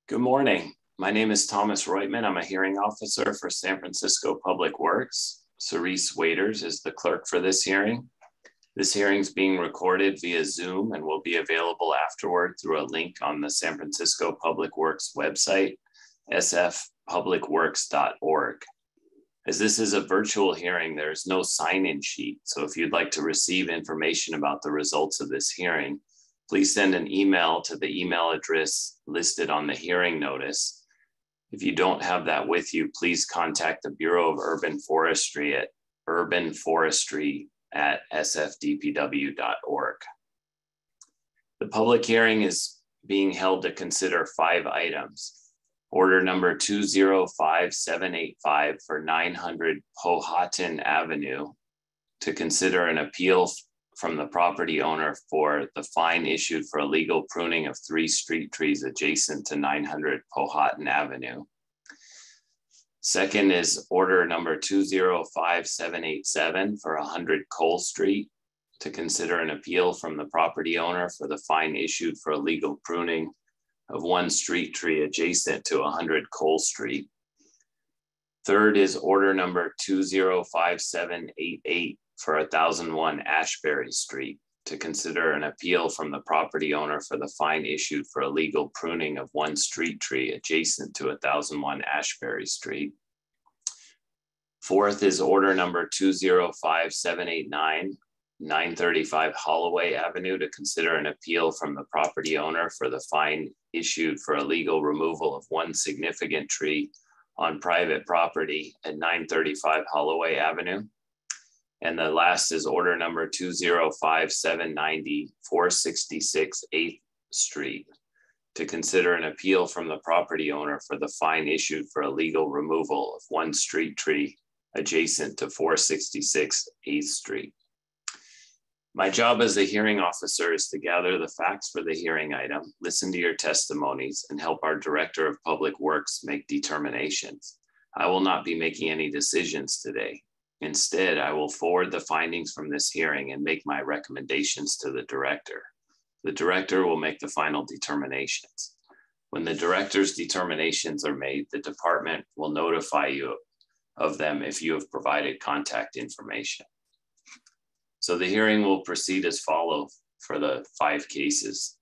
Good morning. My name is Thomas Reutman. I'm a hearing officer for San Francisco Public Works. Cerise Waiters is the clerk for this hearing. This hearing is being recorded via Zoom and will be available afterward through a link on the San Francisco Public Works website, sfpublicworks.org. As this is a virtual hearing, there is no sign-in sheet. So if you'd like to receive information about the results of this hearing, please send an email to the email address listed on the hearing notice. If you don't have that with you, please contact the Bureau of Urban Forestry at urbanforestry@sfdpw.org. The public hearing is being held to consider 5 items. Order number 205785 for 900 Powhatan Avenue to consider an appeal from the property owner for the fine issued for illegal pruning of 3 street trees adjacent to 900 Powhatan Avenue. Second is order number 205787 for 100 Cole Street to consider an appeal from the property owner for the fine issued for illegal pruning of 1 street tree adjacent to 100 Cole Street. Third is order number 205788 for 1001 Ashbury Street to consider an appeal from the property owner for the fine issued for illegal pruning of 1 street tree adjacent to 1001 Ashbury Street. Fourth is order number 205789, 935 Holloway Avenue to consider an appeal from the property owner for the fine issued for illegal removal of 1 significant tree on private property at 935 Holloway Avenue. And the last is order number 205790, 466 8th Street to consider an appeal from the property owner for the fine issued for illegal removal of 1 street tree adjacent to 466 8th Street. My job as a hearing officer is to gather the facts for the hearing item, listen to your testimonies, and help our Director of Public Works make determinations. I will not be making any decisions today. Instead, I will forward the findings from this hearing and make my recommendations to the director. The director will make the final determinations. When the director's determinations are made, the department will notify you of them if you have provided contact information. So the hearing will proceed as follows for the 5 cases.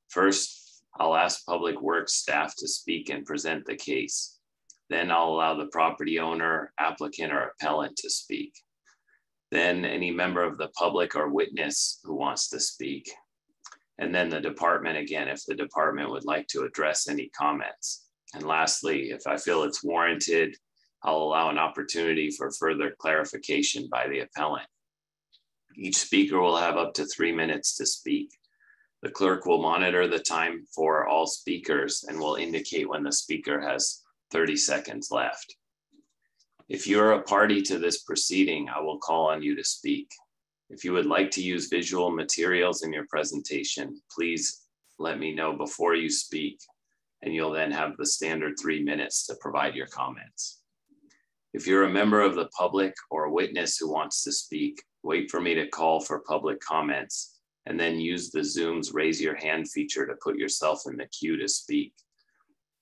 First, I'll ask Public Works staff to speak and present the case. Then I'll allow the property owner, applicant, or appellant to speak. Then any member of the public or witness who wants to speak. And then the department again, if the department would like to address any comments. And lastly, if I feel it's warranted, I'll allow an opportunity for further clarification by the appellant. Each speaker will have up to 3 minutes to speak. The clerk will monitor the time for all speakers and will indicate when the speaker has 30 seconds left. If you're a party to this proceeding, I will call on you to speak. If you would like to use visual materials in your presentation, please let me know before you speak, and you'll then have the standard 3 minutes to provide your comments. If you're a member of the public or a witness who wants to speak, wait for me to call for public comments, and then use the Zoom's raise your hand feature to put yourself in the queue to speak.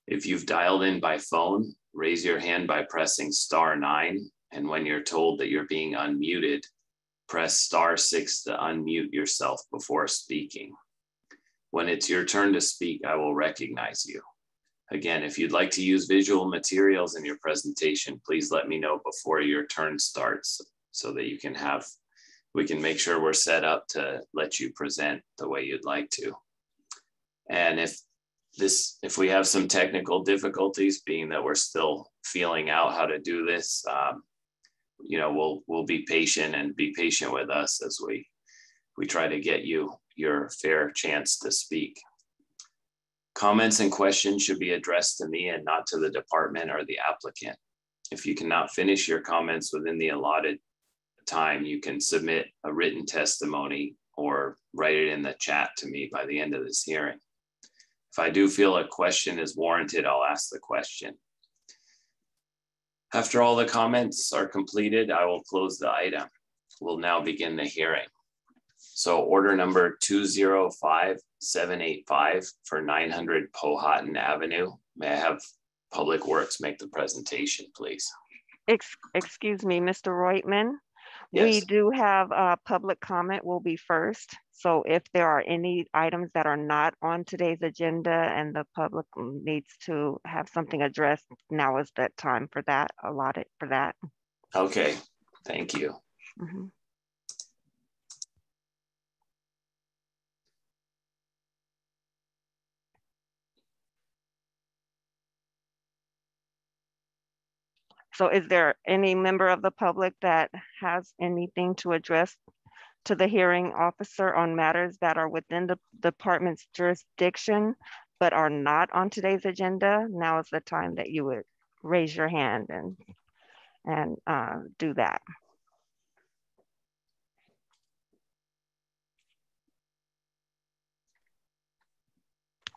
If you've dialed in by phone, raise your hand by pressing *9, and when you're told that you're being unmuted, press *6 to unmute yourself before speaking. When it's your turn to speak, I will recognize you. Again, if you'd like to use visual materials in your presentation, please let me know before your turn starts so that we can make sure we're set up to let you present the way you'd like to. And if we have some technical difficulties, being that we're still feeling out how to do this, we'll be patient and be patient with us as we try to get you your fair chance to speak. Comments and questions should be addressed to me and not to the department or the applicant. If you cannot finish your comments within the allotted time, you can submit a written testimony or write it in the chat to me by the end of this hearing. If I do feel a question is warranted, I'll ask the question. After all the comments are completed, I will close the item. We'll now begin the hearing. So order number 205785 for 900 Powhatan Avenue. May I have Public Works make the presentation, please? Excuse me, Mr. Reutman. We Yes. do have public comment will be first. So if there are any items that are not on today's agenda and the public needs to have something addressed, now is that time for that, allotted for that. Okay, thank you. Mhm. So is there any member of the public that has anything to address to the hearing officer on matters that are within the department's jurisdiction, but are not on today's agenda? Now is the time that you would raise your hand and do that.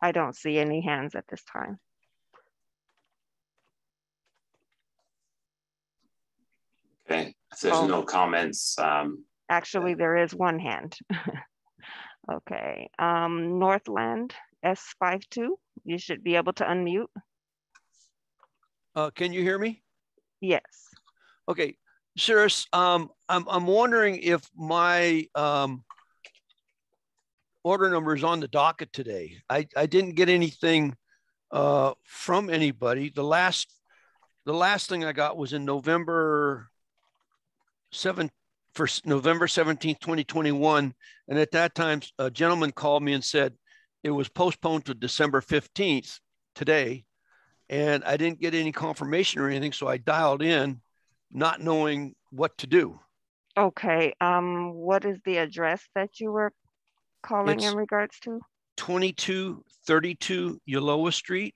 I don't see any hands at this time. Okay, if there's no comments. Actually, there is one hand. Okay, Northland S52, you should be able to unmute. Can you hear me? Yes. Okay, Cirrus, I'm wondering if my order number is on the docket today. I didn't get anything from anybody. The last thing I got was in November 17th, 2021. And at that time, a gentleman called me and said it was postponed to December 15th today. And I didn't get any confirmation or anything. So I dialed in not knowing what to do. Okay, what is the address that you were calling in regards to? 2232 Yoloa Street.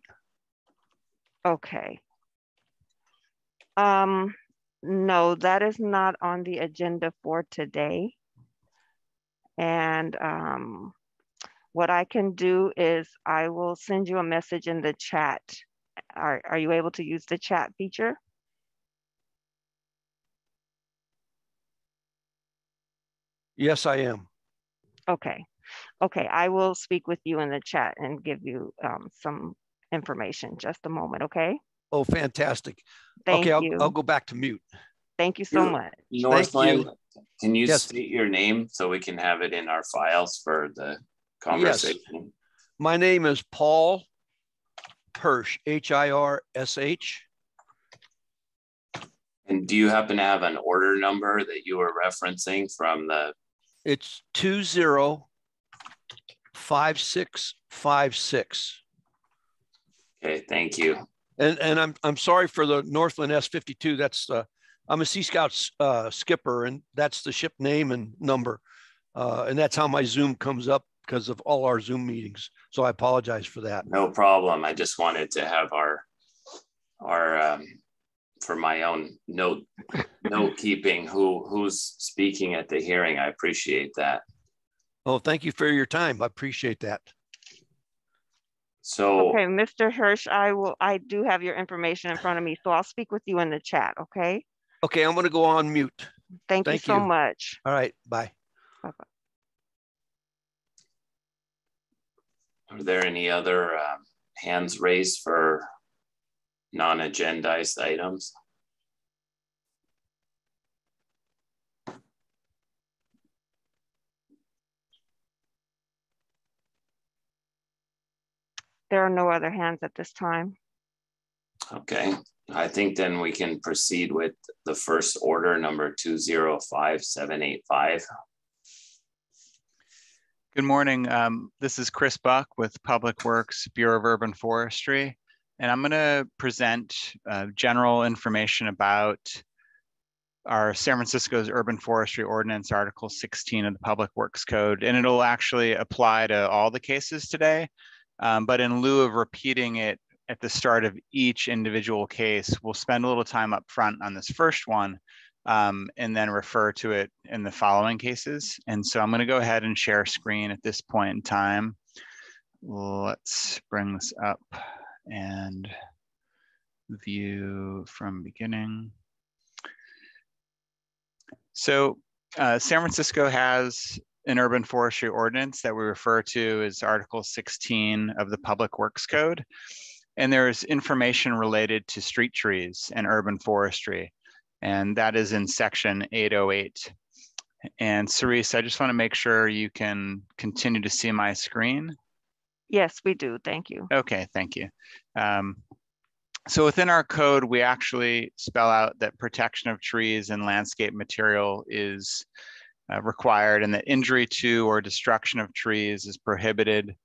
Okay. No, that is not on the agenda for today. And what I can do is I will send you a message in the chat. Are you able to use the chat feature? Yes, I am. Okay. Okay, I will speak with you in the chat and give you some information. Just a moment, okay? Oh, fantastic. Thank okay, you. I'll go back to mute. Thank you so much. Northland, can you Yes. state your name so we can have it in our files for the conversation? Yes. My name is Paul Hirsch, Hirsh. And do you happen to have an order number that you were referencing from the? It's 205656. Okay, thank you. And I'm sorry for the Northland S52. That's I'm a Sea Scout skipper, and that's the ship name and number, and that's how my Zoom comes up because of all our Zoom meetings. So I apologize for that. No problem. I just wanted to have our for my own note keeping who's speaking at the hearing. I appreciate that. Oh, thank you for your time. I appreciate that. So okay, Mr. Hirsch, I do have your information in front of me, so I'll speak with you in the chat, okay? Okay, I'm going to go on mute. Thank you so much. All right, bye. Bye-bye. are there any other hands raised for non-agendized items? There are no other hands at this time. Okay, I think then we can proceed with the first order, number 205785. Good morning. This is Chris Buck with Public Works, Bureau of Urban Forestry, and I'm going to present general information about our San Francisco's Urban Forestry Ordinance, Article 16 of the Public Works Code, and it'll actually apply to all the cases today. But in lieu of repeating it at the start of each individual case, we'll spend a little time up front on this first one and then refer to it in the following cases. And so I'm going to go ahead and share screen at this point in time. Let's bring this up and view from beginning. So San Francisco has an urban forestry ordinance that we refer to as Article 16 of the Public Works Code. And there's information related to street trees and urban forestry. And that is in section 808. And Cerise, I just want to make sure you can continue to see my screen. Yes, we do. Thank you. Okay, thank you. So within our code, we actually spell out that protection of trees and landscape material is required, and that injury to or destruction of trees is prohibited.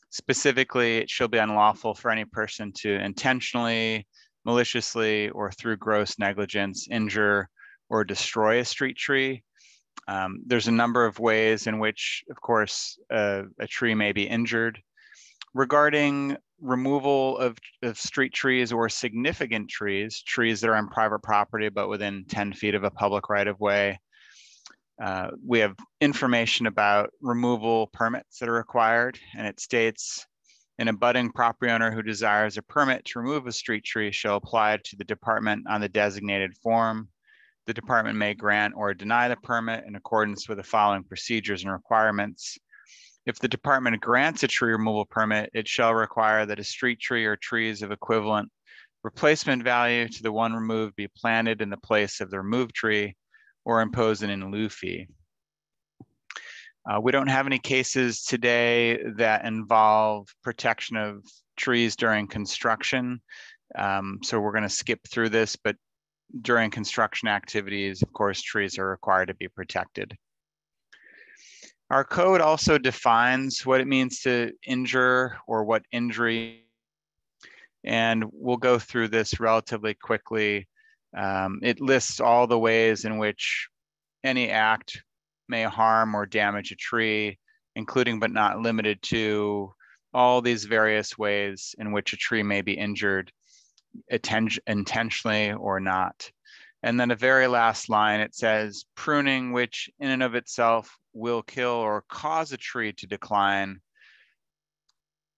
Specifically, it shall be unlawful for any person to intentionally, maliciously, or through gross negligence injure or destroy a street tree. There's a number of ways in which, of course, a tree may be injured. Regarding removal of street trees or significant trees, trees that are on private property but within 10 feet of a public right-of-way, we have information about removal permits that are required, and it states, an abutting property owner who desires a permit to remove a street tree shall apply to the department on the designated form. The department may grant or deny the permit in accordance with the following procedures and requirements. If the department grants a tree removal permit, it shall require that a street tree or trees of equivalent replacement value to the one removed be planted in the place of the removed tree or impose an in lieu fee. We don't have any cases today that involve protection of trees during construction. So we're going to skip through this, but during construction activities, of course, trees are required to be protected. Our code also defines what it means to injure or what injury, and we'll go through this relatively quickly. It lists all the ways in which any act may harm or damage a tree, including but not limited to all these various ways in which a tree may be injured, intentionally or not. And then the very last line, it says, pruning, which in and of itself will kill or cause a tree to decline,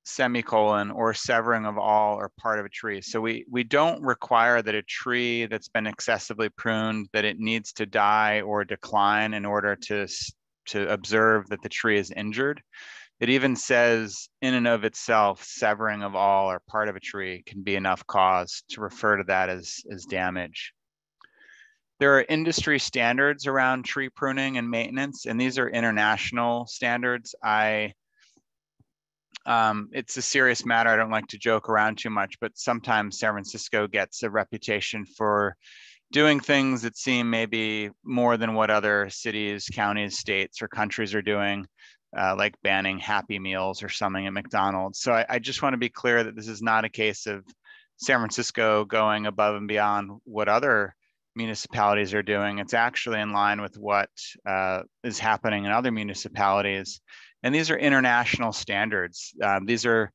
semicolon, or severing of all or part of a tree. So we don't require that a tree that's been excessively pruned, that it needs to die or decline in order to observe that the tree is injured. It even says in and of itself, severing of all or part of a tree can be enough cause to refer to that as damage. There are industry standards around tree pruning and maintenance, and these are international standards. It's a serious matter. I don't like to joke around too much, but sometimes San Francisco gets a reputation for doing things that seem maybe more than what other cities, counties, states, or countries are doing, like banning Happy Meals or something at McDonald's. So I just want to be clear that this is not a case of San Francisco going above and beyond what other municipalities are doing. It's actually in line with what is happening in other municipalities. And these are international standards. These are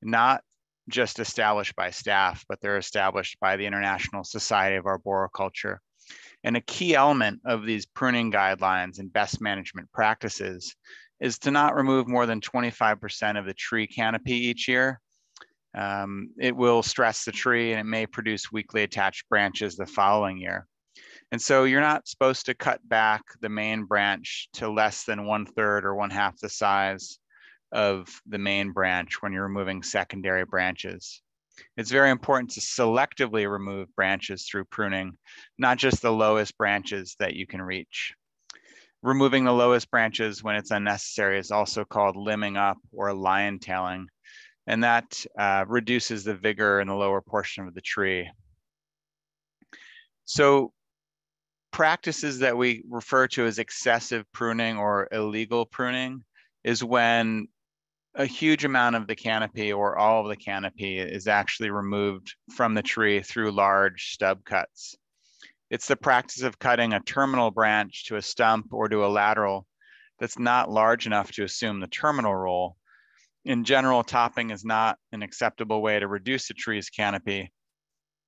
not just established by staff, but they're established by the International Society of Arboriculture. And a key element of these pruning guidelines and best management practices is to not remove more than 25% of the tree canopy each year. It will stress the tree and it may produce weakly attached branches the following year. And so you're not supposed to cut back the main branch to less than 1/3 or 1/2 the size of the main branch when you're removing secondary branches. It's very important to selectively remove branches through pruning, not just the lowest branches that you can reach. Removing the lowest branches when it's unnecessary is also called limbing up or lion tailing, and that reduces the vigor in the lower portion of the tree. So practices that we refer to as excessive pruning or illegal pruning is when a huge amount of the canopy or all of the canopy is actually removed from the tree through large stub cuts. It's the practice of cutting a terminal branch to a stump or to a lateral that's not large enough to assume the terminal role. In general, topping is not an acceptable way to reduce a tree's canopy.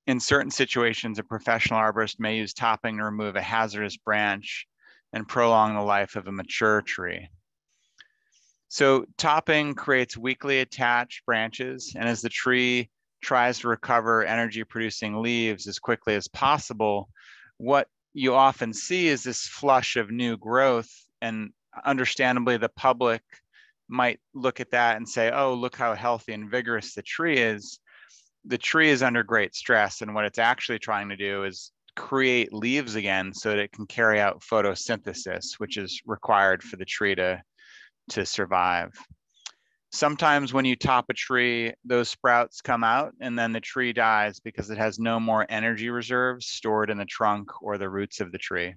In certain situations, a professional arborist may use topping to remove a hazardous branch and prolong the life of a mature tree. So topping creates weakly attached branches, and as the tree tries to recover energy-producing leaves as quickly as possible, what you often see is this flush of new growth, and understandably, the public might look at that and say, oh, look how healthy and vigorous the tree is. The tree is under great stress, and what it's actually trying to do is create leaves again so that it can carry out photosynthesis, which is required for the tree to survive. Sometimes when you top a tree, those sprouts come out and then the tree dies because it has no more energy reserves stored in the trunk or the roots of the tree.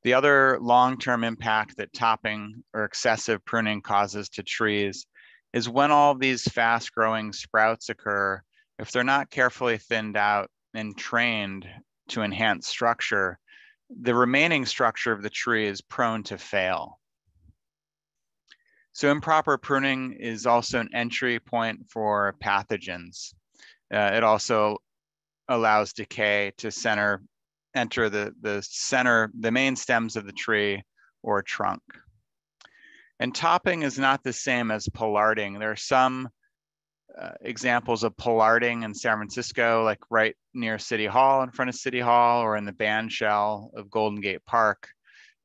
The other long-term impact that topping or excessive pruning causes to trees is when all these fast-growing sprouts occur, if they're not carefully thinned out and trained to enhance structure, the remaining structure of the tree is prone to fail. So improper pruning is also an entry point for pathogens. It also allows decay to enter the main stems of the tree or trunk. And topping is not the same as pollarding. There are some examples of pollarding in San Francisco, like right near City Hall, in front of City Hall, or in the band shell of Golden Gate Park.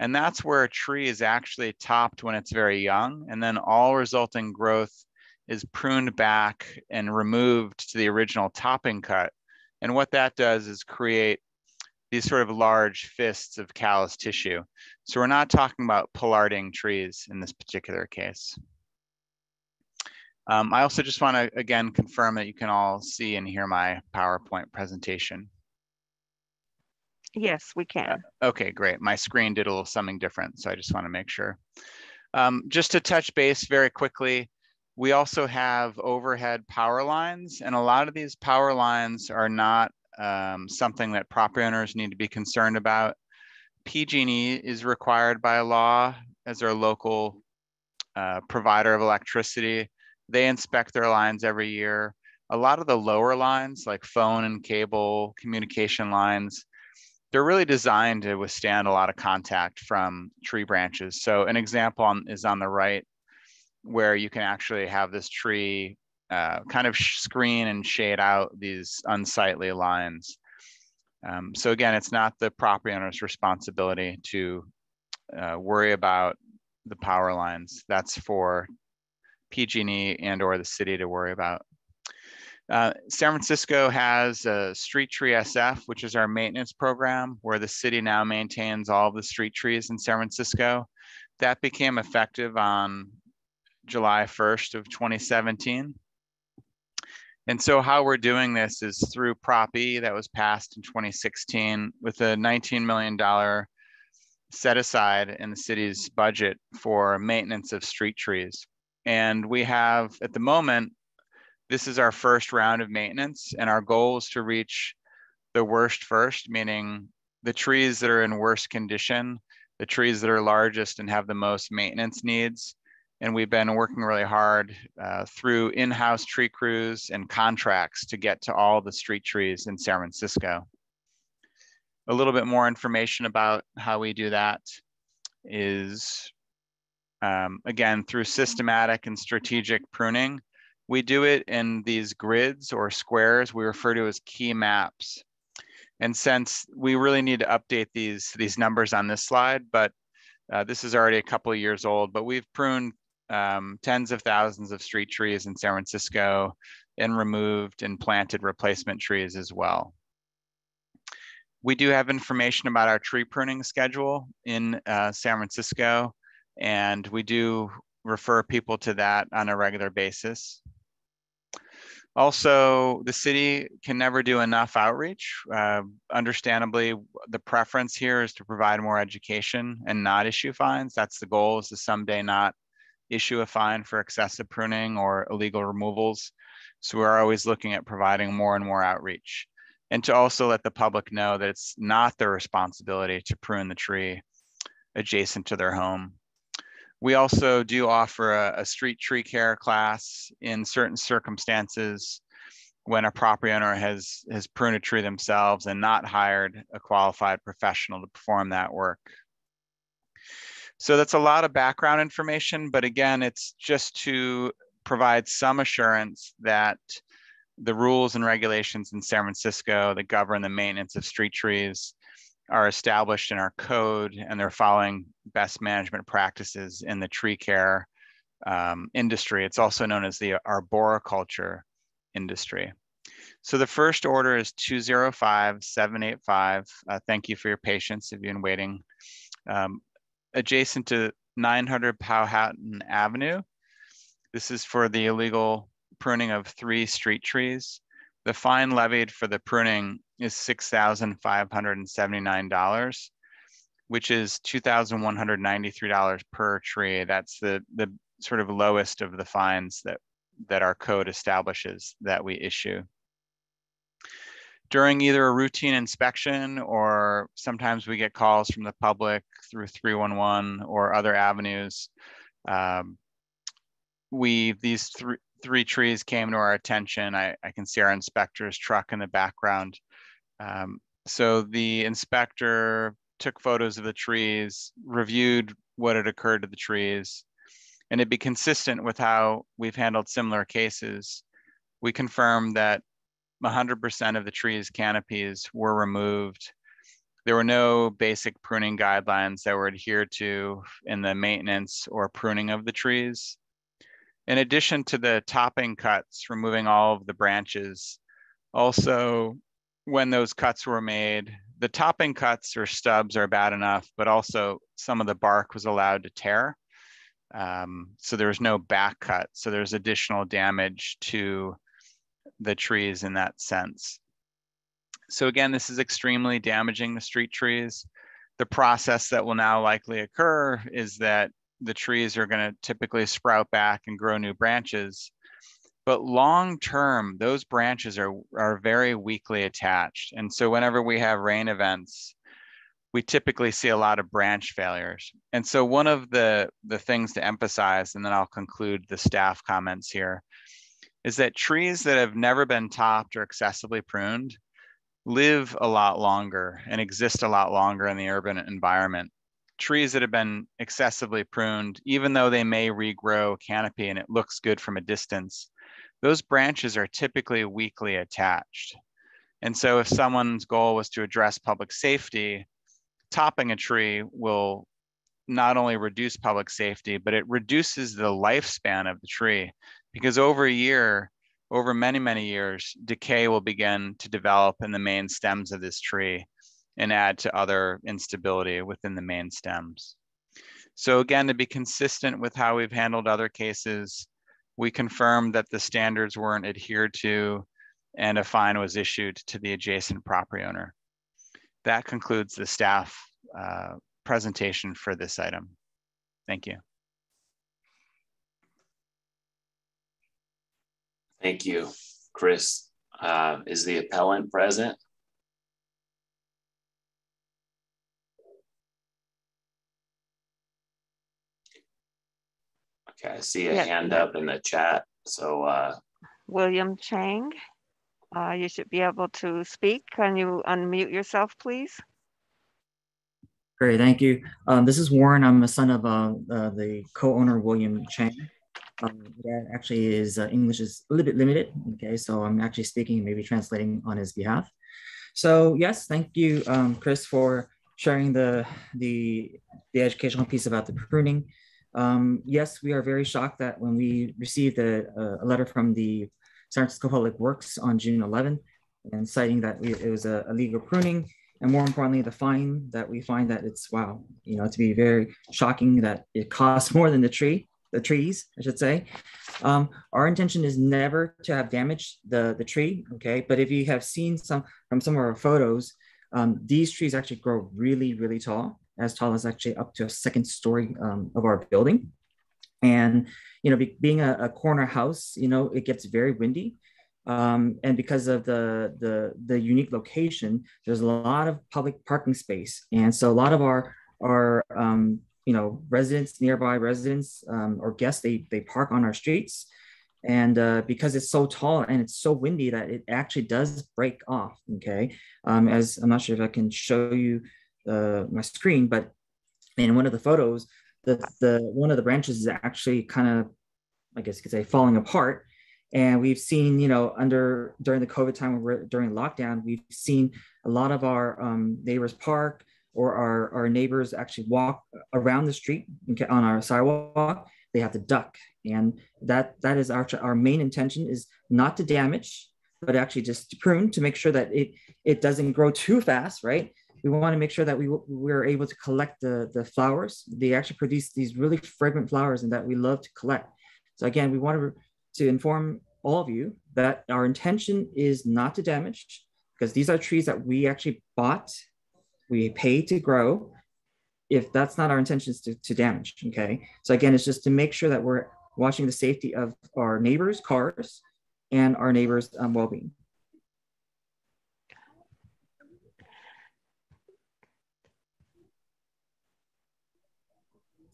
And that's where a tree is actually topped when it's very young, and then all resulting growth is pruned back and removed to the original topping cut. And what that does is create these sort of large fists of callus tissue. So we're not talking about pollarding trees in this particular case. I also just want to, again, confirm that you can all see and hear my PowerPoint presentation. Yes, we can. Okay, great. My screen did a little something different, so I just want to make sure. Just to touch base very quickly, we also have overhead power lines, and a lot of these power lines are not something that property owners need to be concerned about. PG&E is required by law as our local provider of electricity. They inspect their lines every year. A lot of the lower lines, like phone and cable communication lines, they're really designed to withstand a lot of contact from tree branches. So an example is on the right, where you can actually have this tree kind of screen and shade out these unsightly lines. So again, it's not the property owner's responsibility to worry about the power lines. That's for PG&E and or the city to worry about. San Francisco has a Street Tree SF, which is our maintenance program, where the city now maintains all of the street trees in San Francisco. That became effective on July 1st of 2017. And so how we're doing this is through Prop E that was passed in 2016 with a $19 million set aside in the city's budget for maintenance of street trees. And we have, at the moment, this is our first round of maintenance, and our goal is to reach the worst first, meaning the trees that are in worst condition, the trees that are largest and have the most maintenance needs. And we've been working really hard through in-house tree crews and contracts to get to all the street trees in San Francisco. A little bit more information about how we do that is, again, through systematic and strategic pruning. We do it in these grids or squares we refer to as key maps. And since we really need to update these numbers on this slide, but this is already a couple of years old, but we've pruned tens of thousands of street trees in San Francisco and removed and planted replacement trees as well. We do have information about our tree pruning schedule in San Francisco, and we do refer people to that on a regular basis. Also, the city can never do enough outreach. Understandably, the preference here is to provide more education and not issue fines. That's the goal, is to someday not issue a fine for excessive pruning or illegal removals. So we're always looking at providing more and more outreach, and to also let the public know that it's not their responsibility to prune the tree adjacent to their home. We also do offer a street tree care class in certain circumstances when a property owner has pruned a tree themselves and not hired a qualified professional to perform that work. So that's a lot of background information, but again, it's just to provide some assurance that the rules and regulations in San Francisco that govern the maintenance of street trees are established in our code, and they're following best management practices in the tree care industry. It's also known as the arboriculture industry. So the first order is 205785. Thank you for your patience if you've been waiting. Adjacent to 900 Powhatan Avenue. This is for the illegal pruning of 3 street trees. The fine levied for the pruning is $6,579, which is $2,193 per tree. That's the sort of lowest of the fines that our code establishes that we issue. During either a routine inspection, or sometimes we get calls from the public through 311 or other avenues, these three trees came to our attention. I can see our inspector's truck in the background. So the inspector took photos of the trees, reviewed what had occurred to the trees, and it'd be consistent with how we've handled similar cases. We confirmed that 100% of the trees' canopies were removed. There were no basic pruning guidelines that were adhered to in the maintenance or pruning of the trees. In addition to the topping cuts, removing all of the branches, also when those cuts were made, the topping cuts or stubs are bad enough, but also some of the bark was allowed to tear. So there was no back cut. So there's additional damage to the trees in that sense. So again, this is extremely damaging the street trees. The process that will now likely occur is that the trees are going to typically sprout back and grow new branches. But long term, those branches are very weakly attached. And so whenever we have rain events, we typically see a lot of branch failures. And so one of the things to emphasize, and then I'll conclude the staff comments here, is that trees that have never been topped or excessively pruned live a lot longer and exist a lot longer in the urban environment. Trees that have been excessively pruned, even though they may regrow canopy and it looks good from a distance, those branches are typically weakly attached. And so if someone's goal was to address public safety, topping a tree will not only reduce public safety, but it reduces the lifespan of the tree, because over many, many years, decay will begin to develop in the main stems of this tree and add to other instability within the main stems. So again, to be consistent with how we've handled other cases, we confirmed that the standards weren't adhered to and a fine was issued to the adjacent property owner. That concludes the staff presentation for this item. Thank you. Thank you, Chris. Is the appellant present? Okay, I see a hand up in the chat. So William Chang, you should be able to speak. Can you unmute yourself, please? Great, thank you. This is Warren. I'm a son of the co-owner, William Chang. That actually is English is a little bit limited. Okay, so I'm actually speaking, maybe translating on his behalf. So yes, thank you, Chris, for sharing the educational piece about the pruning. Yes, we are very shocked that when we received a letter from the San Francisco Public Works on June 11th, and citing that it was a illegal pruning, and more importantly, the fine, that we find that it's, wow, you know, to be very shocking that it costs more than the trees, I should say. Our intention is never to have damaged the tree, okay? But if you have seen some of our photos, these trees actually grow really, really tall as actually up to a second story of our building. And, you know, being a corner house, you know, it gets very windy. And because of the unique location, there's a lot of public parking space. And so a lot of our you know, nearby residents or guests, they park on our streets. And because it's so tall and it's so windy that it actually does break off, okay? As I'm not sure if I can show you my screen, but in one of the photos, one of the branches is actually kind of, I guess you could say, falling apart. And we've seen, you know, during the COVID time, during lockdown, we've seen a lot of our neighbors park or our neighbors actually walk around the street on our sidewalk, they have to duck. And that is our main intention, is not to damage, but actually just to prune, to make sure that it doesn't grow too fast, right? We want to make sure that we're able to collect the flowers. They actually produce these really fragrant flowers and that we love to collect. So again, we want to inform all of you that our intention is not to damage, because these are trees that we actually bought, we paid to grow. If that's not our intention, is to damage, okay? So again, it's just to make sure that we're watching the safety of our neighbors' cars and our neighbors' well-being.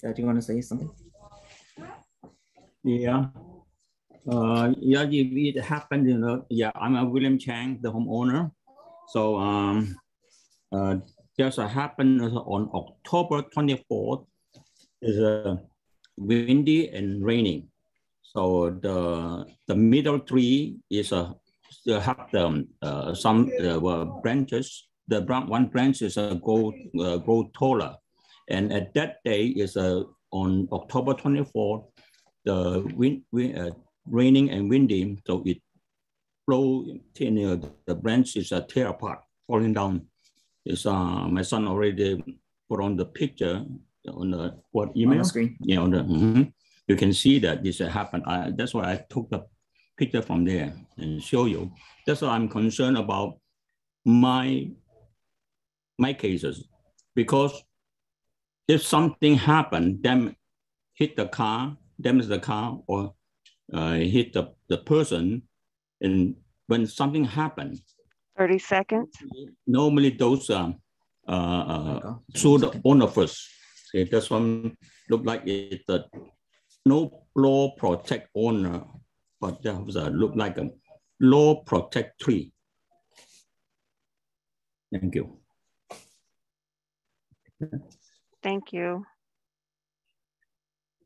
Do you want to say something? Yeah. Yeah, it happened, you know. Yeah, I'm William Chang, the homeowner. So just happened on October 24th. It's windy and raining. So the middle tree is still have some branches. The one branch is grow taller, and at that day is on October 24th. The raining and windy, so it blow, the branches are tear apart, falling down. It's my son already put on the picture on the email? On the screen. Yeah, on the, you can see that this happened. That's why I took the picture from there and show you. That's why I'm concerned about my cases, because if something happened, then hit the car, damage the car, or hit the person, and when something happens, 30 seconds. normally those through the owner first. Okay, this one look like it's a no law protect owner, but that was look like a law protect tree. Thank you. Thank you.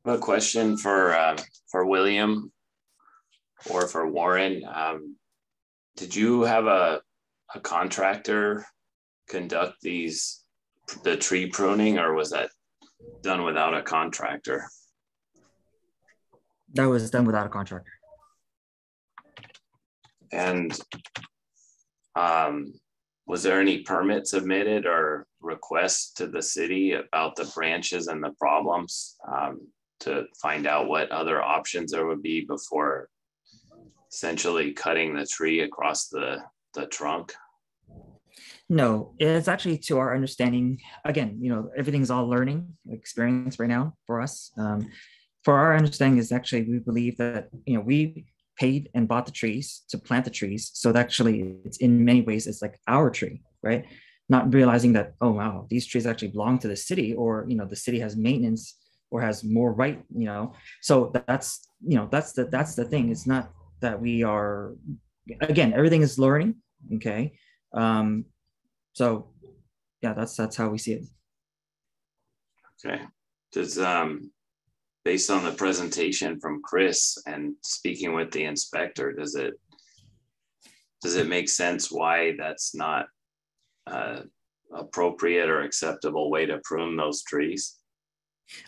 I have a question for William or for Warren. Did you have a contractor conduct the tree pruning, or was that done without a contractor? That was done without a contractor. And was there any permit submitted or requests to the city about the branches and the problems to find out what other options there would be before essentially cutting the tree across the trunk? No, it's actually, to our understanding, again, everything's all learning experience right now for us. For our understanding is actually, we believe that, we paid and bought the trees to plant the trees. So that actually, it's in many ways, it's like our tree, right? Not realizing that, oh, wow, these trees actually belong to the city, or, the city has maintenance or has more right, so that's the thing. It's not that we are, again, everything is learning. Okay. So yeah, that's how we see it. Okay. Does based on the presentation from Chris and speaking with the inspector, does it make sense why that's not appropriate or acceptable way to prune those trees?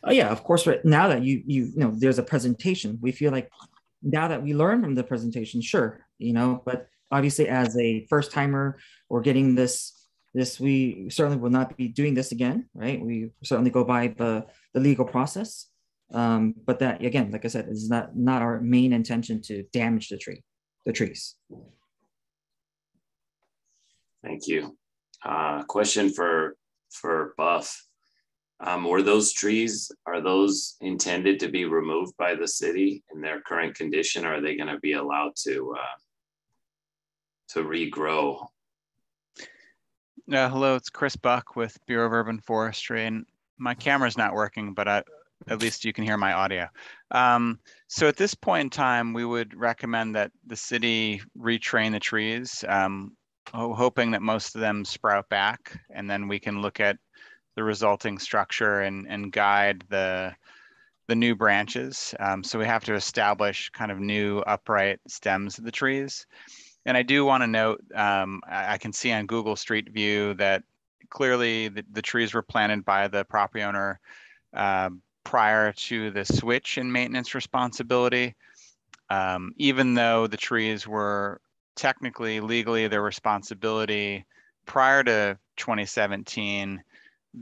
Oh yeah, of course. Right now that you know there's a presentation, we feel like now that we learn from the presentation, sure, but obviously as a first timer or getting this, we certainly will not be doing this again, right? We certainly go by the legal process. But that, again, like I said, is not our main intention to damage the trees. Thank you. Question for Buff. Were those trees, are those intended to be removed by the city in their current condition? Or are they going to be allowed to regrow? Hello, it's Chris Buck with Bureau of Urban Forestry, and my camera's not working, but at least you can hear my audio. So at this point in time, we would recommend that the city retrain the trees, hoping that most of them sprout back, and then we can look at the resulting structure and guide the new branches. So we have to establish kind of new upright stems of the trees. And I do want to note, I can see on Google Street View that clearly the trees were planted by the property owner prior to the switch in maintenance responsibility. Even though the trees were technically, legally their responsibility prior to 2017,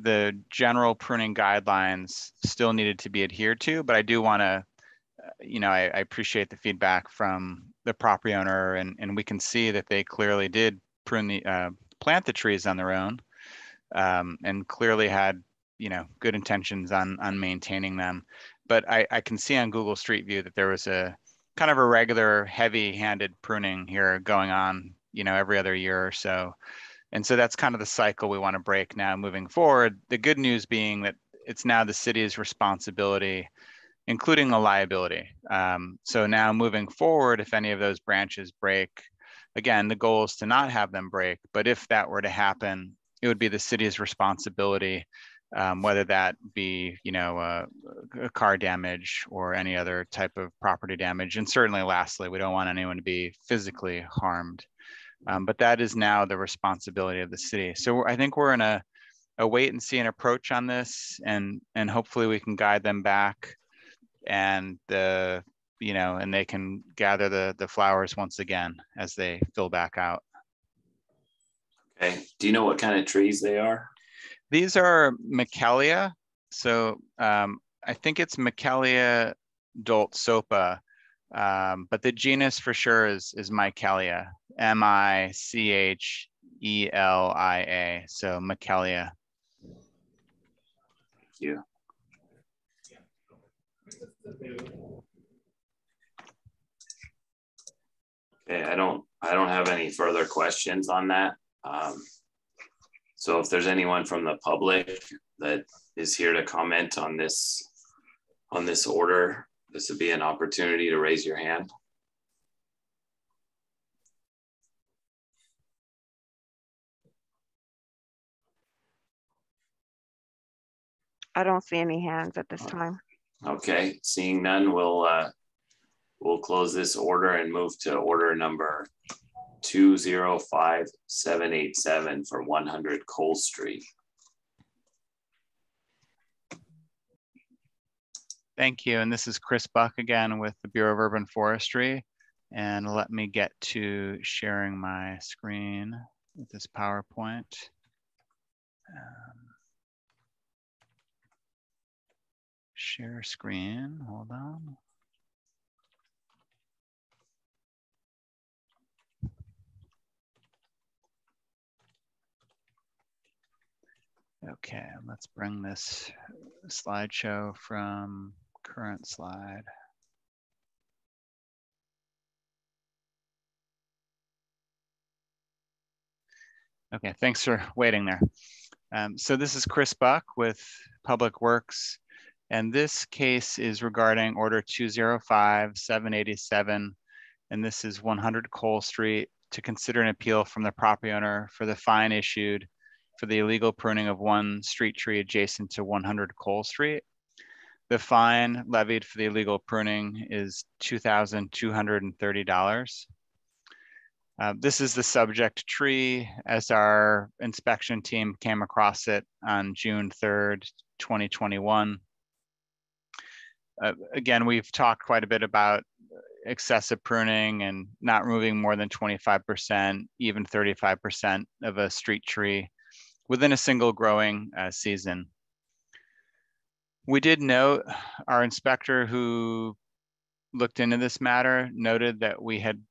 the general pruning guidelines still needed to be adhered to. But I do want to, I appreciate the feedback from the property owner, and we can see that they clearly did plant the trees on their own, and clearly had, good intentions on maintaining them. But I can see on Google Street View that there was a kind of a regular heavy-handed pruning here going on, every other year or so. And so that's kind of the cycle we want to break now moving forward. The good news being that it's now the city's responsibility, including a liability. So now moving forward, if any of those branches break, again, the goal is to not have them break, but if that were to happen, it would be the city's responsibility, whether that be, car damage or any other type of property damage. And certainly lastly, we don't want anyone to be physically harmed. But that is now the responsibility of the city. So I think we're in a wait and see an approach on this, and hopefully we can guide them back, and and they can gather the flowers once again as they fill back out. Okay. Do you know what kind of trees they are? These are Micalia. So I think it's Micalia doltsopa, but the genus for sure is Micalia, Michelia. So Micalia. Thank you. Okay, I don't have any further questions on that. So if there's anyone from the public that is here to comment on this order, this would be an opportunity to raise your hand. I don't see any hands at this time. Okay, seeing none, we'll close this order and move to order number 205787 for 100 Cole Street. Thank you. And this is Chris Buck again with the Bureau of Urban Forestry. And let me get to sharing my screen with this PowerPoint. Share screen, hold on. Okay, let's bring this slideshow from current slide. Okay, thanks for waiting there. So this is Chris Buck with Public Works, and this case is regarding Order 205787, and this is 100 Cole Street, to consider an appeal from the property owner for the fine issued for the illegal pruning of one street tree adjacent to 100 Cole Street. The fine levied for the illegal pruning is $2,230. This is the subject tree as our inspection team came across it on June 3rd, 2021. Again, we've talked quite a bit about excessive pruning and not removing more than 25%, even 35% of a street tree within a single growing season. We did note, our inspector who looked into this matter noted that we had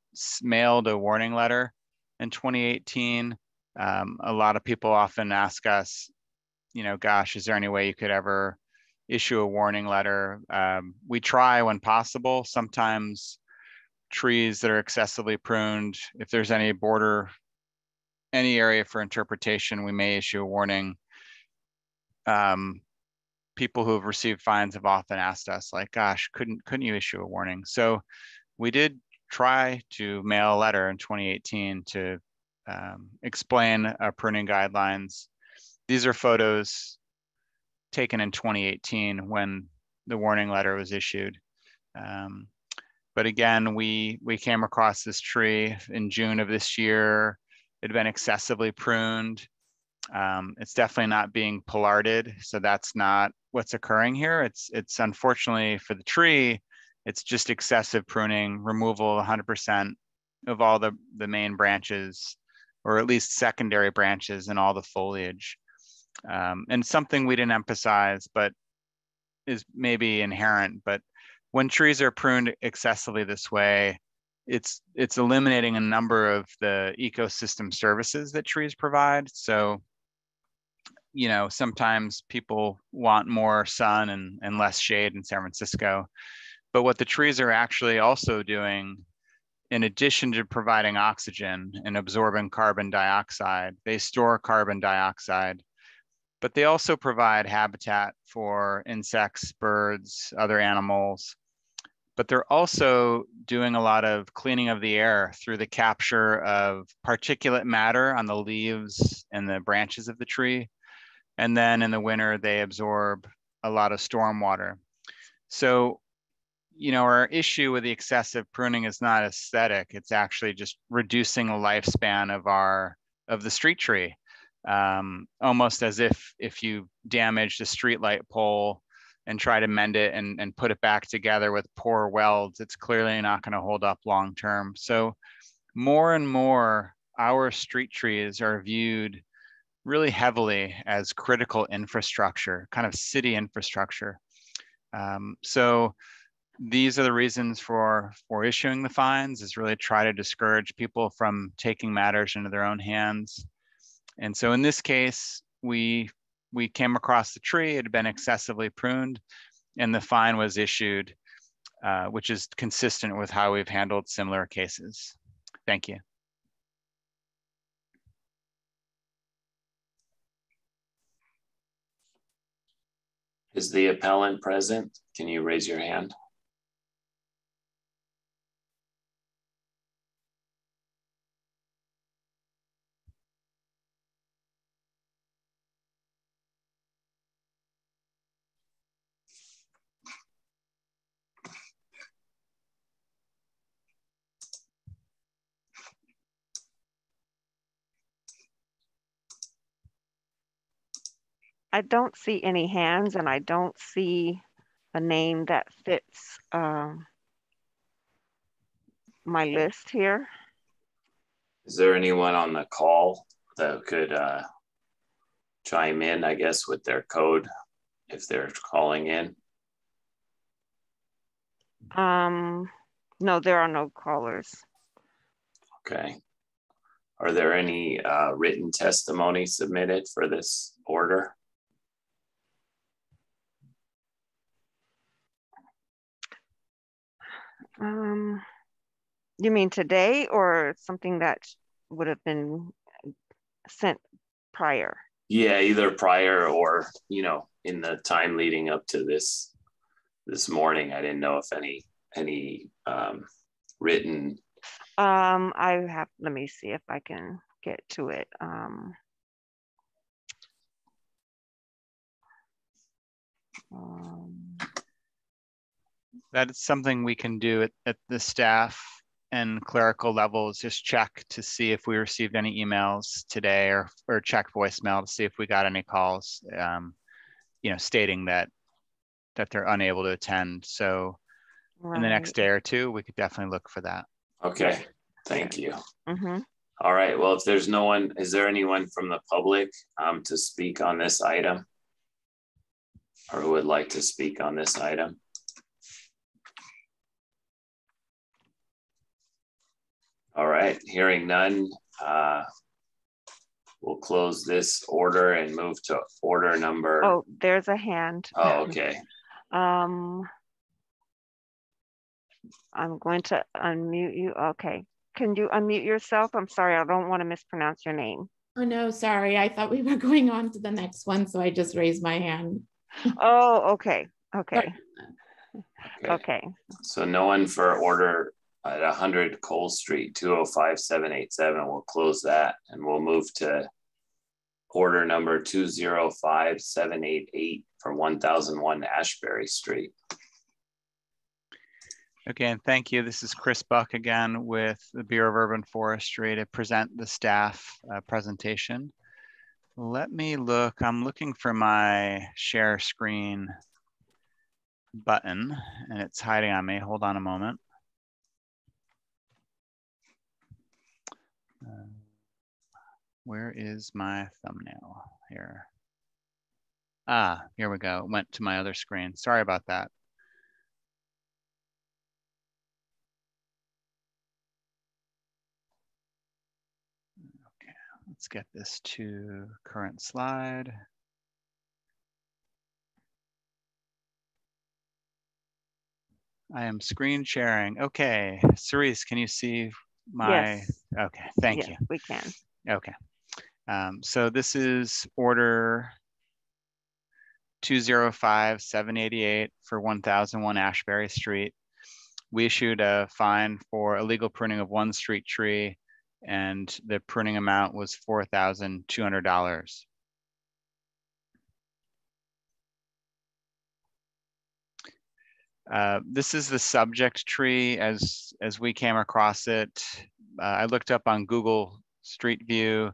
mailed a warning letter in 2018. A lot of people often ask us, gosh, is there any way you could ever issue a warning letter? We try when possible. Sometimes trees that are excessively pruned, if there's any area for interpretation, we may issue a warning. People who have received fines have often asked us, like, gosh, couldn't you issue a warning? So we did try to mail a letter in 2018 to explain our pruning guidelines. These are photos taken in 2018 when the warning letter was issued. But again, we came across this tree in June of this year. It had been excessively pruned. It's definitely not being pollarded, so that's not what's occurring here. It's unfortunately for the tree, it's just excessive pruning, removal 100% of all the main branches, or at least secondary branches and all the foliage. And something we didn't emphasize, but is maybe inherent, but when trees are pruned excessively this way, it's eliminating a number of the ecosystem services that trees provide. So, you know, sometimes people want more sun and less shade in San Francisco, but what the trees are actually also doing, in addition to providing oxygen and absorbing carbon dioxide, they store carbon dioxide, but they also provide habitat for insects, birds, other animals. But they're also doing a lot of cleaning of the air through the capture of particulate matter on the leaves and the branches of the tree. And then in the winter, they absorb a lot of storm water. So, you know, our issue with the excessive pruning is not aesthetic. It's actually just reducing the lifespan of the street tree. Almost as if you damaged a streetlight pole and try to mend it and put it back together with poor welds, it's clearly not going to hold up long term. So more and more, our street trees are viewed really heavily as critical infrastructure, kind of city infrastructure. So these are the reasons for issuing the fines, is really try to discourage people from taking matters into their own hands. And so in this case, we came across the tree, it had been excessively pruned, and the fine was issued, which is consistent with how we've handled similar cases. Thank you. Is the appellant present? Can you raise your hand? I don't see any hands, and I don't see a name that fits my list here. Is there anyone on the call that could chime in, I guess, with their code if they're calling in? No, there are no callers. Okay. Are there any written testimony submitted for this order? You mean today, or something that would have been sent prior? Yeah, either prior or, you know, in the time leading up to this morning. I didn't know if any written. Let me see if I can get to it. That is something we can do at the staff and clerical levels, just check to see if we received any emails today, or check voicemail to see if we got any calls, you know, stating that they're unable to attend. So in the next day or two, we could definitely look for that. Okay, thank you. Mm-hmm. All right, well, if there's no one, is there anyone from the public to speak on this item, or who would like to speak on this item? All right, hearing none, we'll close this order and move to order number. Oh, there's a hand. Oh, okay. I'm going to unmute you. Okay. Can you unmute yourself? I'm sorry, I don't want to mispronounce your name. Oh, no, sorry. I thought we were going on to the next one, so I just raised my hand. Oh, okay. Okay. Okay. So no one for order at 100 Cole Street, 205787. We'll close that and we'll move to order number 205788 for 1001 Ashbury Street. Okay, and thank you. This is Chris Buck again with the Bureau of Urban Forestry to present the staff presentation. Let me look. I'm looking for my share screen button and it's hiding on me. Hold on a moment. Where is my thumbnail here? Ah, here we go. It went to my other screen. Sorry about that. Okay, let's get this to current slide. I am screen sharing. Okay, Cerise, can you see my? Yes. Okay, thank you. We can. Okay, so this is order 205-788 for 1001 Ashbury Street. We issued a fine for illegal pruning of one street tree, and the pruning amount was $4,200. This is the subject tree as we came across it. I looked up on Google Street View.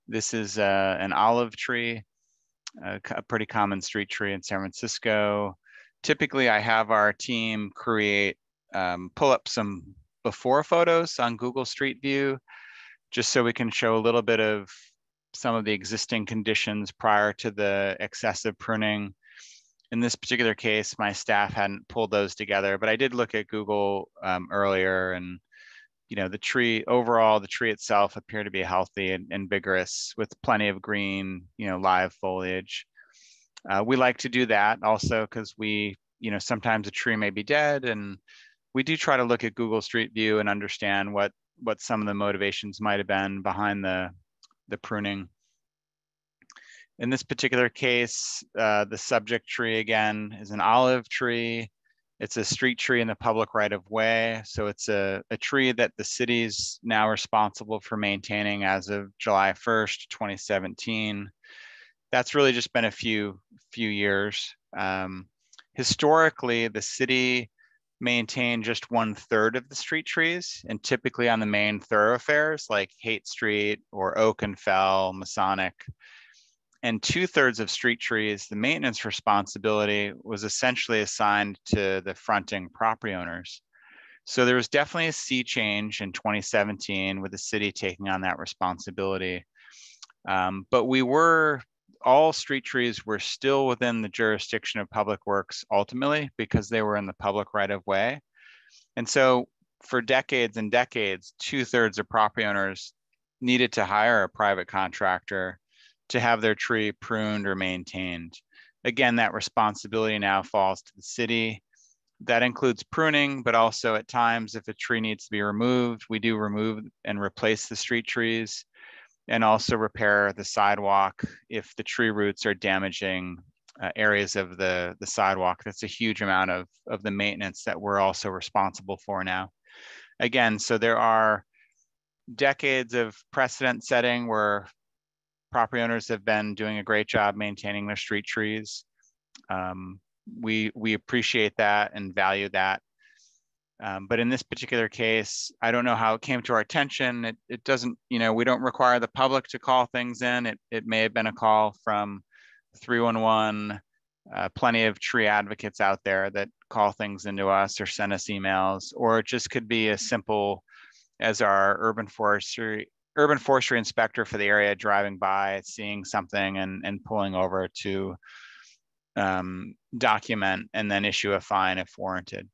This is an olive tree, a pretty common street tree in San Francisco. Typically, I have our team pull up some before photos on Google Street View, just so we can show a little bit of some of the existing conditions prior to the excessive pruning. In this particular case, my staff hadn't pulled those together, but I did look at Google earlier, and the tree overall, the tree itself appeared to be healthy and vigorous with plenty of green, live foliage. We like to do that also because sometimes a tree may be dead, and we do try to look at Google Street View and understand what some of the motivations might have been behind the pruning. In this particular case, the subject tree again is an olive tree. It's a street tree in the public right of way. So it's a tree that the city's now responsible for maintaining as of July 1st, 2017. That's really just been a few years. Historically, the city maintained just 1/3 of the street trees, and typically on the main thoroughfares like Haight Street or Oak and Fell, Masonic. And 2/3 of street trees, the maintenance responsibility was essentially assigned to the fronting property owners. So there was definitely a sea change in 2017 with the city taking on that responsibility. But all street trees were still within the jurisdiction of Public Works ultimately because they were in the public right of way. And so for decades and decades, 2/3 of property owners needed to hire a private contractor to have their tree pruned or maintained. Again, that responsibility now falls to the city. That includes pruning, but also at times if a tree needs to be removed, we do remove and replace the street trees, and also repair the sidewalk if the tree roots are damaging areas of the sidewalk. That's a huge amount of the maintenance that we're also responsible for now. Again, so there are decades of precedent setting where property owners have been doing a great job maintaining their street trees. We appreciate that and value that. But in this particular case, I don't know how it came to our attention. It doesn't, we don't require the public to call things in. It may have been a call from 311, plenty of tree advocates out there that call things into us or send us emails, or it just could be as simple as our urban forestry inspector for the area driving by, seeing something and pulling over to document and then issue a fine if warranted.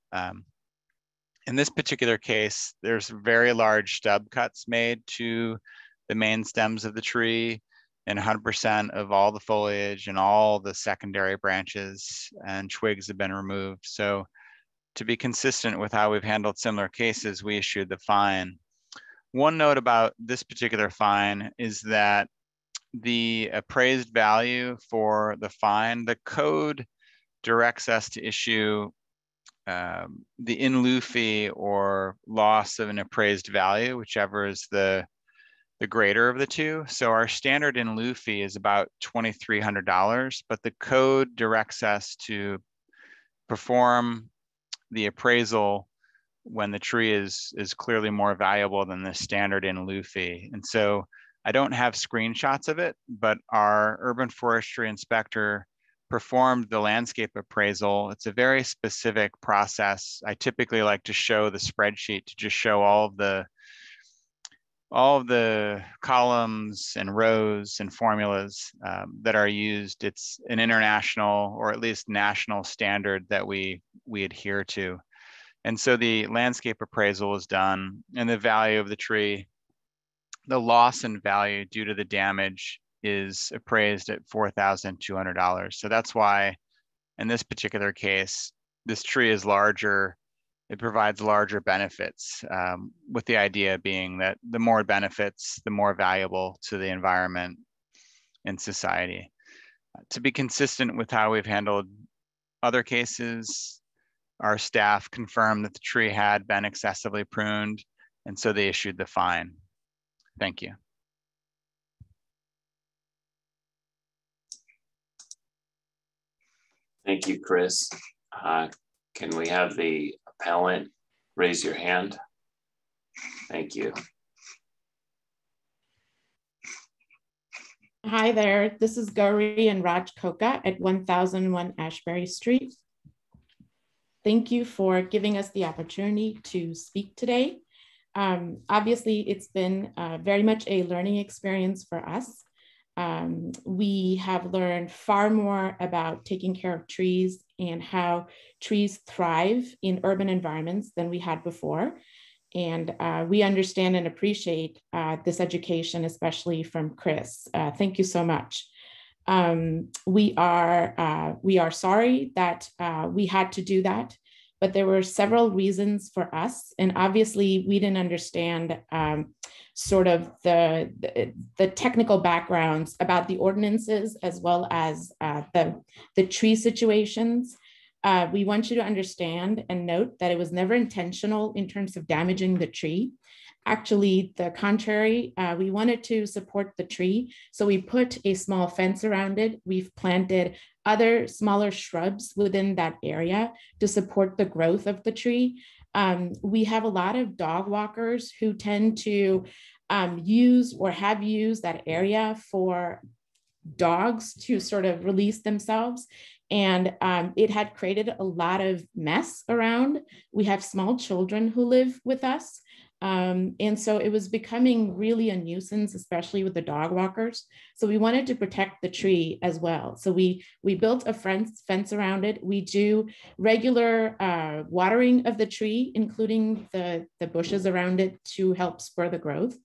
In this particular case, there's very large stub cuts made to the main stems of the tree, and 100% of all the foliage and all the secondary branches and twigs have been removed. So to be consistent with how we've handled similar cases, we issued the fine. One note about this particular fine is that the appraised value for the fine, the code directs us to issue the in lieu fee or loss of an appraised value, whichever is the greater of the two. So our standard in lieu fee is about $2,300, but the code directs us to perform the appraisal when the tree is clearly more valuable than the standard in lieu fee. And so I don't have screenshots of it, but our urban forestry inspector performed the landscape appraisal. It's a very specific process. I typically like to show the spreadsheet to just show all of the columns and rows and formulas that are used. It's an international or at least national standard that we adhere to. And so the landscape appraisal is done, and the value of the tree, the loss in value due to the damage, is appraised at $4,200. So that's why in this particular case, this tree is larger. It provides larger benefits, with the idea being that the more benefits, the more valuable to the environment and society. To be consistent with how we've handled other cases, our staff confirmed that the tree had been excessively pruned, and so they issued the fine. Thank you. Thank you, Chris. Can we have the appellant raise your hand? Thank you. Hi there, this is Gauri and Raj Koka at 1001 Ashbury Street. Thank you for giving us the opportunity to speak today. Obviously, it's been very much a learning experience for us. We have learned far more about taking care of trees and how trees thrive in urban environments than we had before. And we understand and appreciate this education, especially from Chris. Thank you so much. We are sorry that we had to do that, but there were several reasons for us. And obviously we didn't understand sort of the technical backgrounds about the ordinances as well as the tree situations. We want you to understand and note that it was never intentional in terms of damaging the tree. Actually, the contrary, we wanted to support the tree. So we put a small fence around it. We've planted other smaller shrubs within that area to support the growth of the tree. We have a lot of dog walkers who tend to use or have used that area for dogs to sort of release themselves. And it had created a lot of mess around. We have small children who live with us. And so it was becoming really a nuisance, especially with the dog walkers. So we wanted to protect the tree as well. So we built a fence around it. We do regular watering of the tree, including the bushes around it to help spur the growth.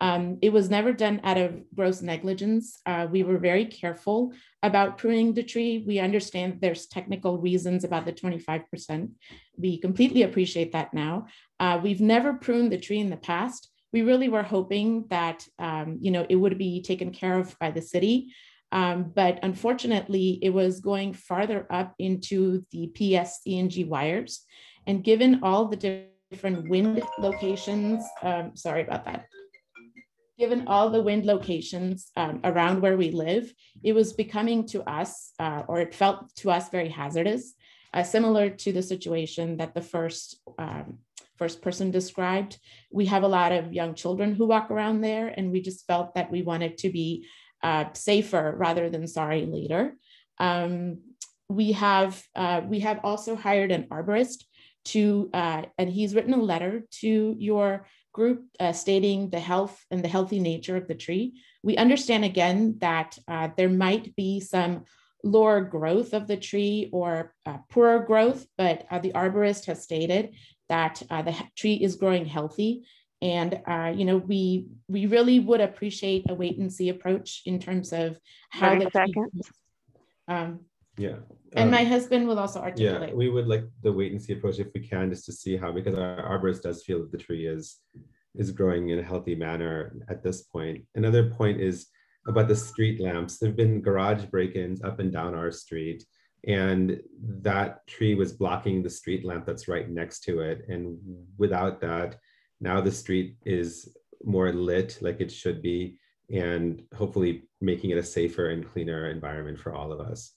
It was never done out of gross negligence. We were very careful about pruning the tree. We understand there's technical reasons about the 25%. We completely appreciate that now. We've never pruned the tree in the past. We really were hoping that it would be taken care of by the city. But unfortunately, it was going farther up into the PSE&G wires. And given all the different wind locations, sorry about that. Given all the wind locations around where we live, it was becoming to us, or it felt to us very hazardous, similar to the situation that the first person described. We have a lot of young children who walk around there, and we just felt that we wanted to be safer rather than sorry later. We have also hired an arborist to, and he's written a letter to your group stating the health and the healthy nature of the tree. We understand again that there might be some lower growth of the tree or poorer growth, but the arborist has stated that the tree is growing healthy. And we really would appreciate a wait and see approach in terms of how the tree, yeah. And my husband will also articulate. Yeah, we would like the wait and see approach if we can, just to see how, because our arborist does feel that the tree is growing in a healthy manner at this point. Another point is about the street lamps. There have been garage break-ins up and down our street, and that tree was blocking the street lamp that's right next to it. And without that, now the street is more lit like it should be, and hopefully making it a safer and cleaner environment for all of us.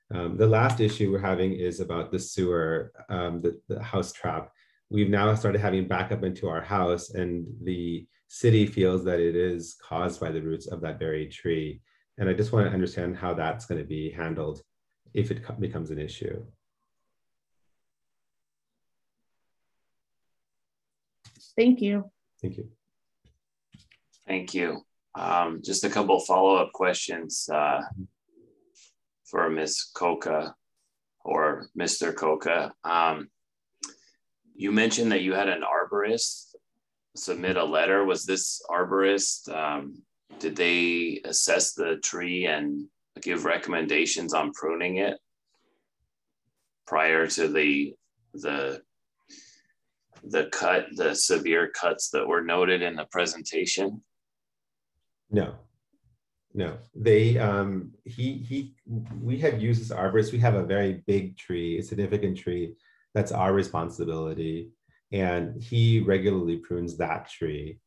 The last issue we're having is about the sewer, the house trap. we've now started having backup into our house, and the city feels that it is caused by the roots of that very tree. And I just want to understand how that's going to be handled if it becomes an issue. Thank you. Thank you. Thank you. Just a couple follow-up questions for Ms. Coca or Mr. Coca. You mentioned that you had an arborist submit a letter. Was this arborist, did they assess the tree and give recommendations on pruning it prior to the severe cuts that were noted in the presentation? No. They, we have used this arborist. We have a very big tree, a significant tree. That's our responsibility. And he regularly prunes that tree.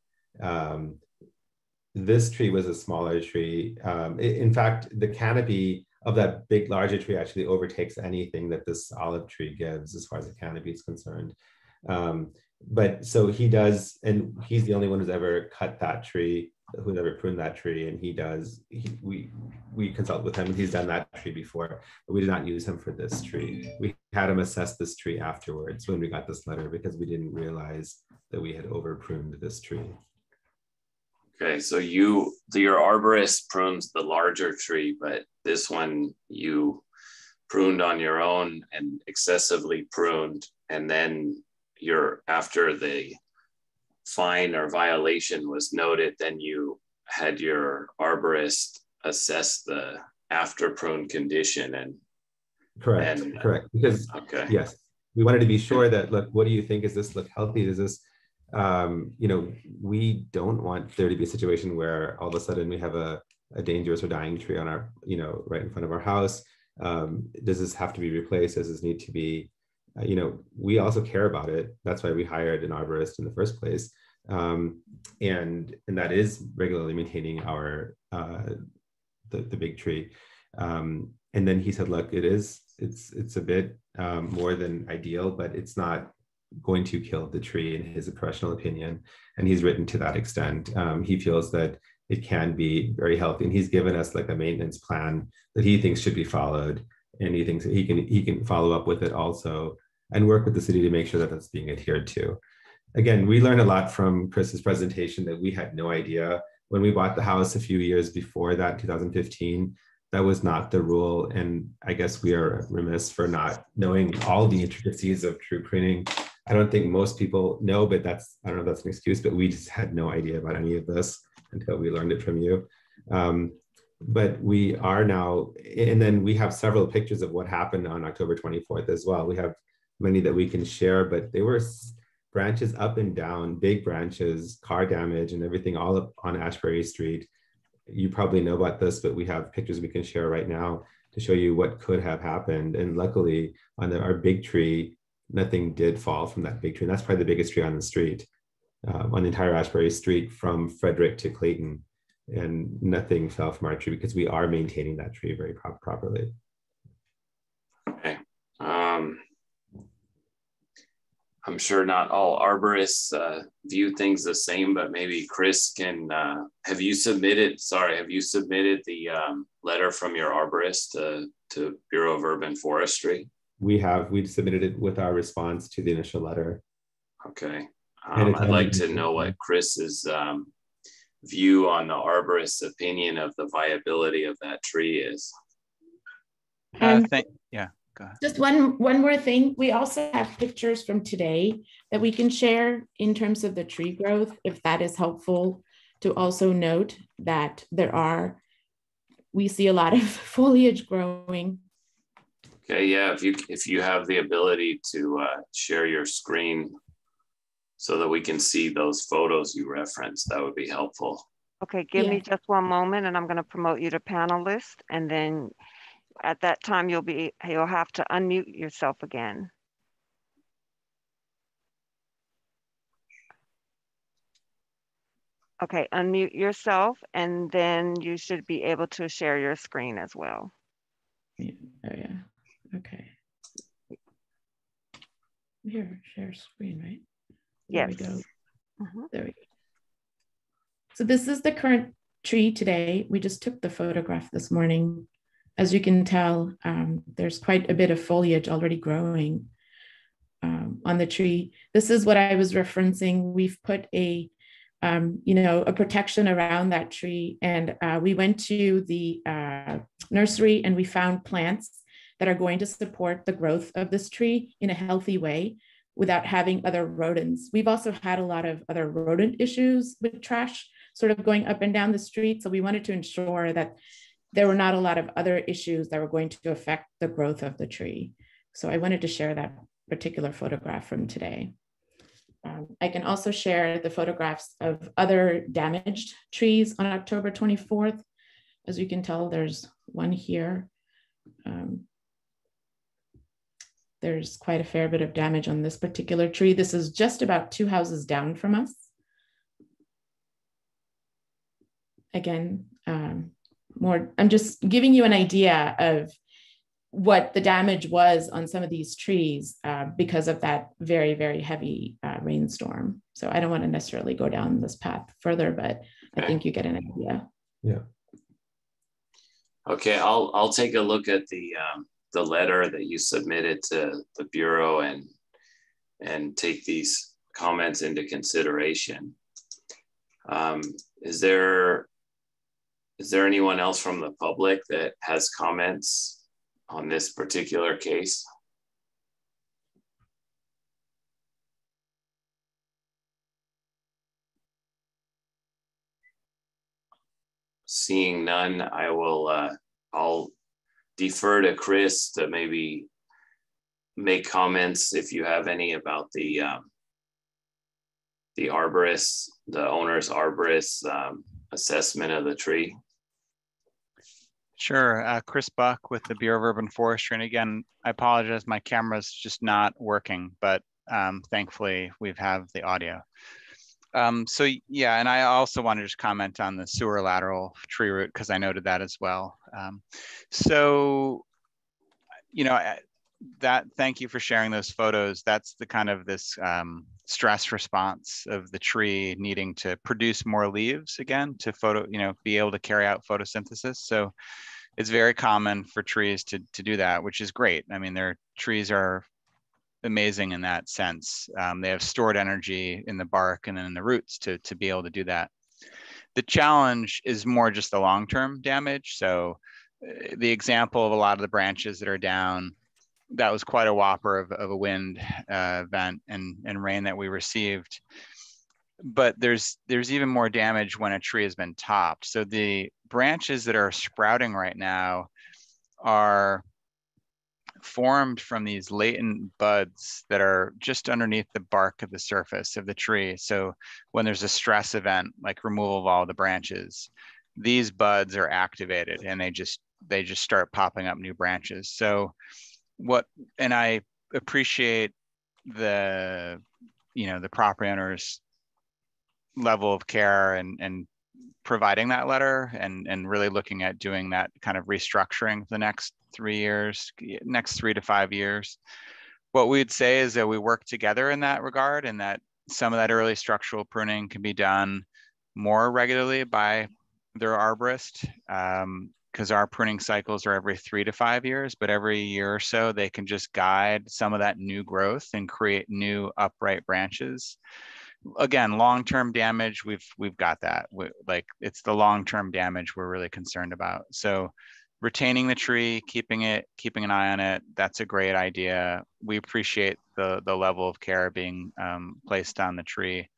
This tree was a smaller tree. In fact, the canopy of that big, larger tree actually overtakes anything that this olive tree gives as far as the canopy is concerned. But so he does, and he's the only one who's ever cut that tree, who's ever pruned that tree, and we consult with him, and he's done that tree before, but we did not use him for this tree. We had him assess this tree afterwards when we got this letter, because we didn't realize that we had over pruned this tree. Okay, so your arborist prunes the larger tree, but this one you pruned on your own and excessively pruned, and then after the fine or violation was noted, then you had your arborist assess the after prune condition and correct. Because okay, yes, we wanted to be sure that, look, what do you think? Is this look healthy? Does this we don't want there to be a situation where all of a sudden we have a dangerous or dying tree on our, right in front of our house. Does this have to be replaced? Does this need to be, we also care about it. That's why we hired an arborist in the first place. And that is regularly maintaining our, the big tree. And then he said, look, it's a bit more than ideal, but it's not going to kill the tree in his professional opinion. And he's written to that extent. He feels that it can be very healthy. And he's given us like a maintenance plan that he thinks should be followed. And he thinks that he can follow up with it also and work with the city to make sure that that's being adhered to. Again, we learned a lot from Chris's presentation that we had no idea. When we bought the house a few years before that, 2015, that was not the rule. And I guess we are remiss for not knowing all the intricacies of tree pruning. I don't think most people know, but I don't know if that's an excuse, but we just had no idea about any of this until we learned it from you. But we are now, and then we have several pictures of what happened on October 24th as well. We have many that we can share, but they were branches up and down, big branches, car damage and everything all up on Ashbury Street. You probably know about this, but we have pictures we can share right now to show you what could have happened. And luckily on our big tree, nothing did fall from that big tree. And that's probably the biggest tree on the street, on the entire Ashbury Street from Frederick to Clayton. And nothing fell from our tree because we are maintaining that tree very properly. Okay. I'm sure not all arborists view things the same, but maybe Chris can, have you submitted the letter from your arborist to Bureau of Urban Forestry? We've submitted it with our response to the initial letter. Okay. I'd like to know what Chris's view on the arborist's opinion of the viability of that tree is. Yeah, go ahead. Just one more thing. We also have pictures from today that we can share in terms of the tree growth, if that is helpful to also note that we see a lot of foliage growing. Okay, yeah, if you have the ability to share your screen so that we can see those photos you referenced, that would be helpful. Okay, give me just one moment and I'm going to promote you to panelist, and then at that time you'll have to unmute yourself again. Okay, unmute yourself and then you should be able to share your screen as well. Yeah. Okay. Here, share screen, right? Yes. There we go. Mhm. There we go. So this is the current tree today. We just took the photograph this morning. As you can tell, there's quite a bit of foliage already growing on the tree. This is what I was referencing. We've put a protection around that tree. And we went to the nursery and we found plants that are going to support the growth of this tree in a healthy way without having other rodents. We've also had a lot of other rodent issues with trash sort of going up and down the street. So we wanted to ensure that there were not a lot of other issues that were going to affect the growth of the tree. So I wanted to share that particular photograph from today. I can also share the photographs of other damaged trees on October 24th. As you can tell, there's one here. There's quite a fair bit of damage on this particular tree. This is just about 2 houses down from us. Again, I'm just giving you an idea of what the damage was on some of these trees because of that very, very heavy rainstorm. So I don't want to necessarily go down this path further, but I think you get an idea. Yeah. Okay, I'll take a look at the letter that you submitted to the Bureau and take these comments into consideration. Is there anyone else from the public that has comments on this particular case? Seeing none, I'll defer to Chris to maybe make comments if you have any about the arborist, the owner's arborist assessment of the tree. Sure, Chris Buck with the Bureau of Urban Forestry. And again, I apologize, my camera's just not working, but thankfully we have the audio. So yeah, and I also want to just comment on the sewer lateral tree root because I noted that as well. So, you know, thank you for sharing those photos. That's the kind of this stress response of the tree needing to produce more leaves again to be able to carry out photosynthesis. So it's very common for trees to do that, which is great. I mean, their trees are amazing in that sense. They have stored energy in the bark and then in the roots to be able to do that. The challenge is more just the long-term damage. So the example of a lot of the branches that are down, that was quite a whopper of a wind event and rain that we received. But there's even more damage when a tree has been topped. So the branches that are sprouting right now are formed from these latent buds that are just underneath the bark of the surface of the tree. So when there's a stress event, like removal of all the branches, these buds are activated and they just start popping up new branches. So and I appreciate the property owner's level of care and providing that letter and really looking at doing that kind of restructuring for the next 3 years, next 3 to 5 years. What we'd say is that we work together in that regard and that some of that early structural pruning can be done more regularly by their arborist because our pruning cycles are every 3 to 5 years, but every year or so they can just guide some of that new growth and create new upright branches. Again, long-term damage, we've got that. It's the long-term damage we're really concerned about. So retaining the tree, keeping an eye on it, that's a great idea. We appreciate the level of care being placed on the tree.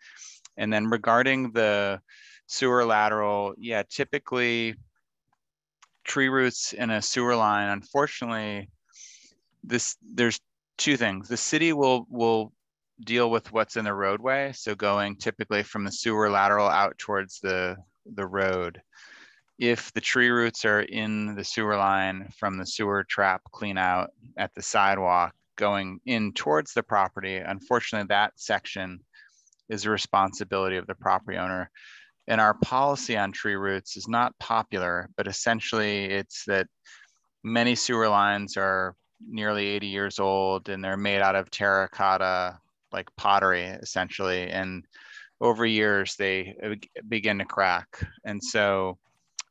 And then regarding the sewer lateral, yeah, typically tree roots in a sewer line, unfortunately, there's two things. The city will deal with what's in the roadway. So going typically from the sewer lateral out towards the road. If the tree roots are in the sewer line from the sewer trap clean out at the sidewalk going in towards the property, unfortunately that section is the responsibility of the property owner. And our policy on tree roots is not popular, but essentially it's that many sewer lines are nearly 80 years old, and they're made out of terracotta, like pottery, essentially. And over years, they begin to crack. And so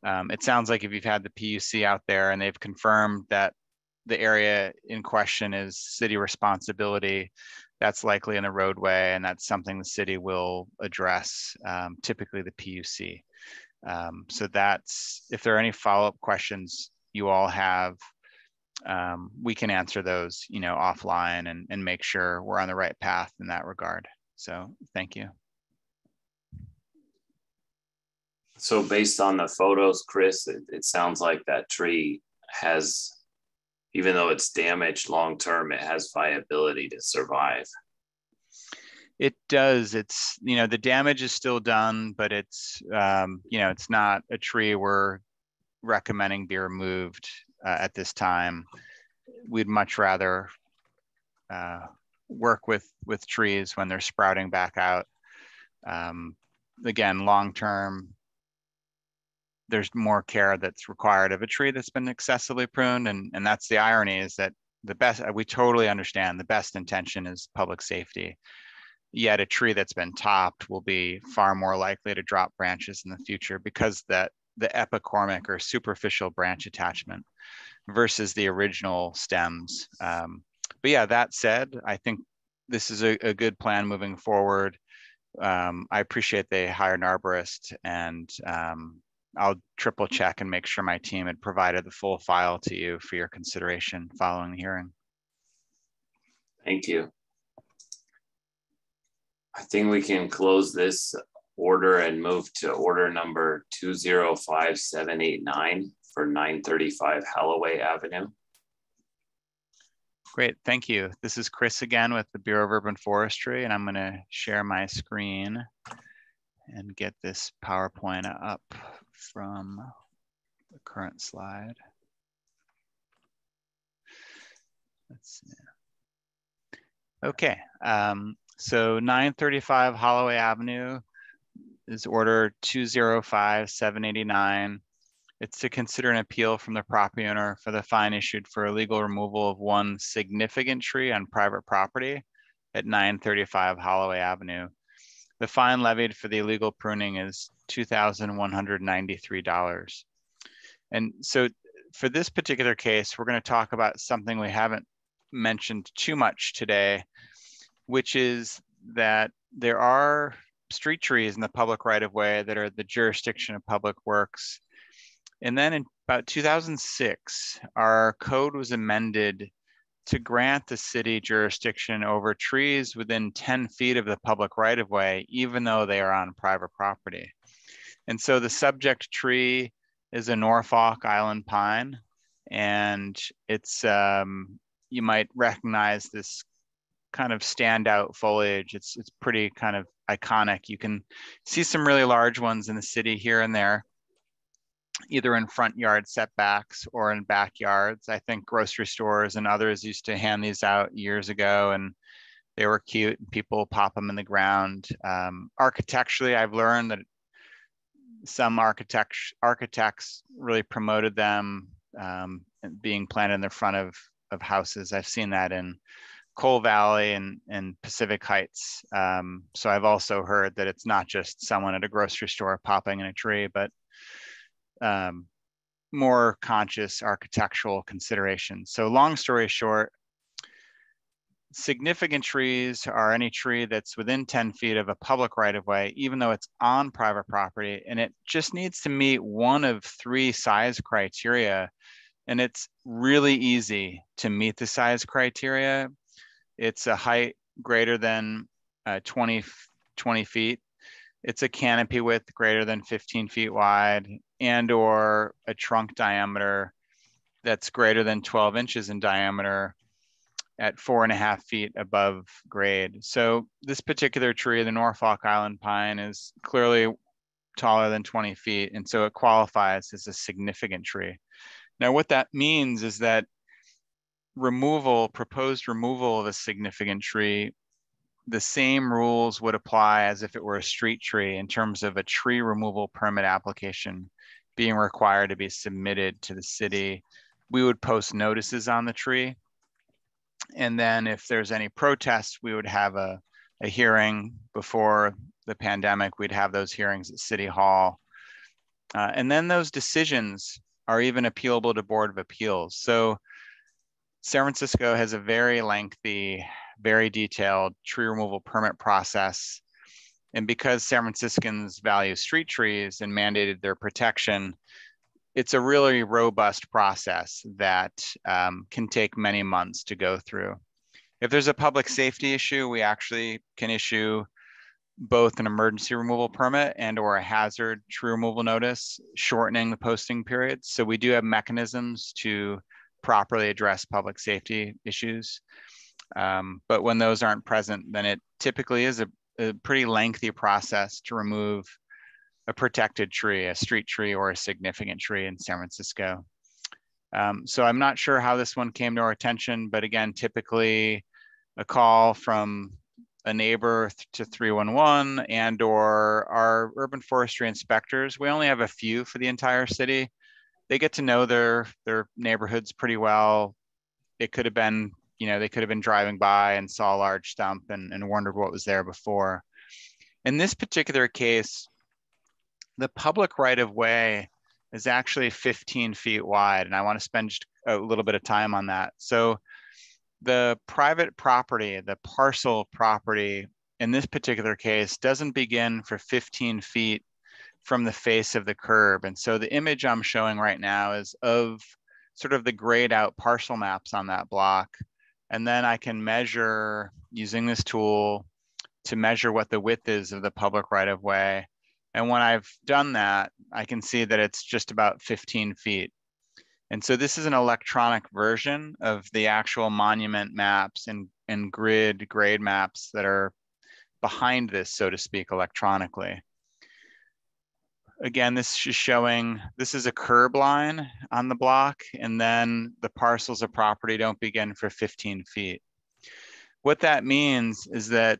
it sounds like if you've had the PUC out there and they've confirmed that the area in question is city responsibility, that's likely in the roadway, and that's something the city will address, typically the PUC. So that's, if there are any follow-up questions you all have, we can answer those, offline and make sure we're on the right path in that regard. So thank you. So based on the photos, Chris, it sounds like that tree has, even though it's damaged long-term, it has viability to survive. It does. It's, the damage is still done, but it's, it's not a tree we're recommending be removed at this time. We'd much rather work with trees when they're sprouting back out. Again, long-term, there's more care that's required of a tree that's been excessively pruned. And that's the irony, is that we totally understand the best intention is public safety. Yet a tree that's been topped will be far more likely to drop branches in the future because the epicormic or superficial branch attachment versus the original stems. But yeah, that said, I think this is a good plan moving forward. I appreciate they hired an arborist, and I'll triple check and make sure my team had provided the full file to you for your consideration following the hearing. Thank you. I think we can close this order and move to order number 205789 for 935 Holloway Avenue. Great, thank you. This is Chris again with the Bureau of Urban Forestry, and I'm going to share my screen and get this PowerPoint up from the current slide. Let's see. Okay, so 935 Holloway Avenue is order 205789. It's to consider an appeal from the property owner for the fine issued for illegal removal of one significant tree on private property at 935 Holloway Avenue. The fine levied for the illegal pruning is $2,193. And so for this particular case, we're going to talk about something we haven't mentioned too much today, which is that there are street trees in the public right-of-way that are the jurisdiction of Public Works. And then in about 2006, our code was amended to grant the city jurisdiction over trees within 10 feet of the public right-of-way, even though they are on private property. And so the subject tree is a Norfolk island pine, and it's, you might recognize this kind of standout foliage. It's pretty kind of iconic. You can see some really large ones in the city here and there, either in front yard setbacks or in backyards. I think grocery stores and others used to hand these out years ago, and they were cute, and people pop them in the ground. Architecturally, I've learned that some architects really promoted them being planted in the front of houses. I've seen that in Coal Valley and Pacific Heights. So I've also heard that it's not just someone at a grocery store popping in a tree, but more conscious architectural considerations. So long story short, significant trees are any tree that's within 10 feet of a public right-of-way, even though it's on private property, and it just needs to meet one of three size criteria. And it's really easy to meet the size criteria. It's a height greater than 20 feet. It's a canopy width greater than 15 feet wide, and or a trunk diameter that's greater than 12 inches in diameter at 4.5 feet above grade. So this particular tree, the Norfolk Island pine, is clearly taller than 20 feet, and so it qualifies as a significant tree. Now, what that means is that proposed removal of a significant tree, the same rules would apply as if it were a street tree in terms of a tree removal permit application being required to be submitted to the city. We would post notices on the tree, And then if there's any protests, we would have a hearing. Before the pandemic, we'd have those hearings at City Hall. And then those decisions are even appealable to Board of Appeals. So San Francisco has a very lengthy, very detailed tree removal permit process. And because San Franciscans value street trees and mandated their protection, it's a really robust process that can take many months to go through. If there's a public safety issue, we actually can issue both an emergency removal permit and or a hazard tree removal notice, shortening the posting period. So we do have mechanisms to properly address public safety issues. But when those aren't present, then it typically is a pretty lengthy process to remove a protected tree, a street tree or a significant tree in San Francisco. So I'm not sure how this one came to our attention, but again, typically a call from a neighbor to 311 and or our urban forestry inspectors. We only have a few for the entire city. They get to know their neighborhoods pretty well. It could have been, you know, they could have been driving by and saw a large stump and wondered what was there before. In this particular case, the public right-of-way is actually 15 feet wide, and I want to spend just a little bit of time on that. So the private property, the parcel property in this particular case doesn't begin for 15 feet from the face of the curb. And so the image I'm showing right now is of sort of the grayed out parcel maps on that block. And then I can measure using this tool to measure what the width is of the public right-of-way. And when I've done that, I can see that it's just about 15 feet. And so this is an electronic version of the actual monument maps and grade maps that are behind this, so to speak, electronically. Again, this is showing, this is a curb line on the block, and then the parcels of property don't begin for 15 feet. What that means is that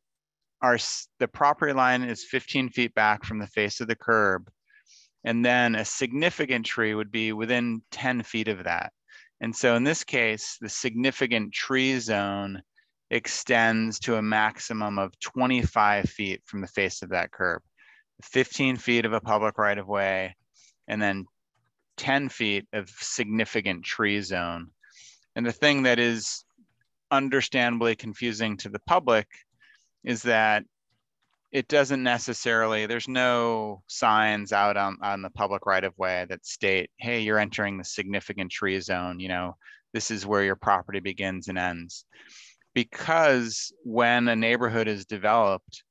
the property line is 15 feet back from the face of the curb, and then a significant tree would be within 10 feet of that. And so in this case, the significant tree zone extends to a maximum of 25 feet from the face of that curb. 15 feet of a public right-of-way, and then 10 feet of significant tree zone. And the thing that is understandably confusing to the public is that it doesn't necessarily, there's no signs out on the public right-of-way that state, hey, you're entering the significant tree zone, you know, this is where your property begins and ends. Because when a neighborhood is developed,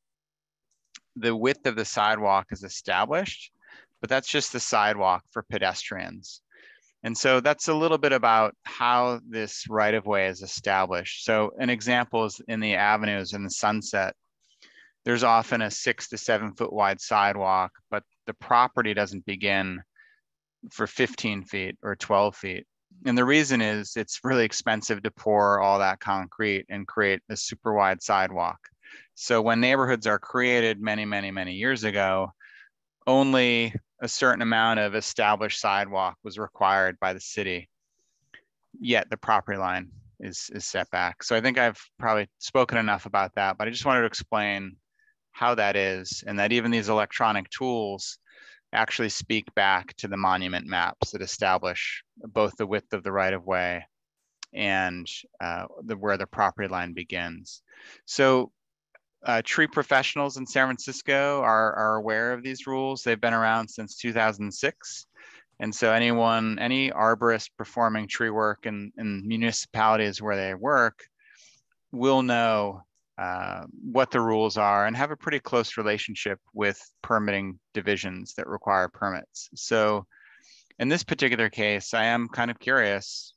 the width of the sidewalk is established, but that's just the sidewalk for pedestrians. And so that's a little bit about how this right-of-way is established. So an example is in the avenues in the Sunset. There's often a 6 to 7 foot wide sidewalk, but the property doesn't begin for 15 feet or 12 feet. And the reason is it's really expensive to pour all that concrete and create a super wide sidewalk. So when neighborhoods are created many, many, many years ago, only a certain amount of established sidewalk was required by the city, yet the property line is set back. So I think I've probably spoken enough about that, but I just wanted to explain how that is, and that even these electronic tools actually speak back to the monument maps that establish both the width of the right-of-way and where the property line begins. So tree professionals in San Francisco are aware of these rules. They've been around since 2006. And so any arborist performing tree work in municipalities where they work will know what the rules are and have a pretty close relationship with permitting divisions that require permits. So in this particular case, I am kind of curious,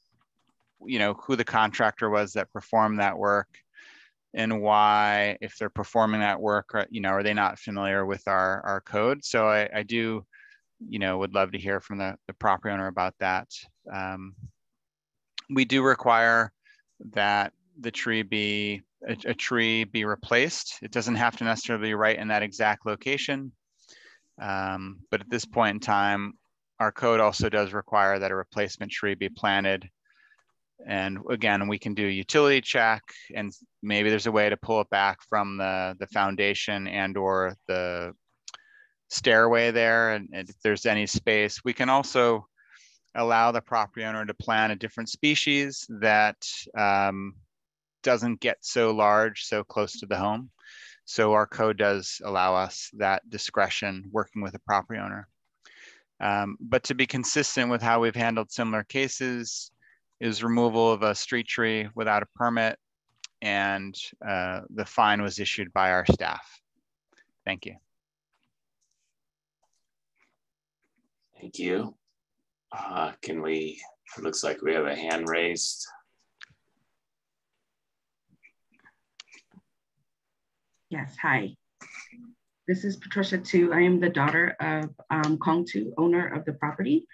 you know, who the contractor was that performed that work and why, if they're performing that work, you know, are they not familiar with our code? So I do, you know, would love to hear from the property owner about that. We do require that the tree be a tree be replaced. It doesn't have to necessarily be right in that exact location. But at this point in time, our code also does require that a replacement tree be planted And again, we can do utility check, and maybe there's a way to pull it back from the foundation and or the stairway there. And if there's any space, we can also allow the property owner to plant a different species that doesn't get so large, so close to the home. So our code does allow us that discretion working with a property owner. But to be consistent with how we've handled similar cases is removal of a street tree without a permit, and the fine was issued by our staff. Thank you. Thank you. It looks like we have a hand raised. Yes, hi. This is Patricia Tu. I am the daughter of Kong Tu, owner of the property.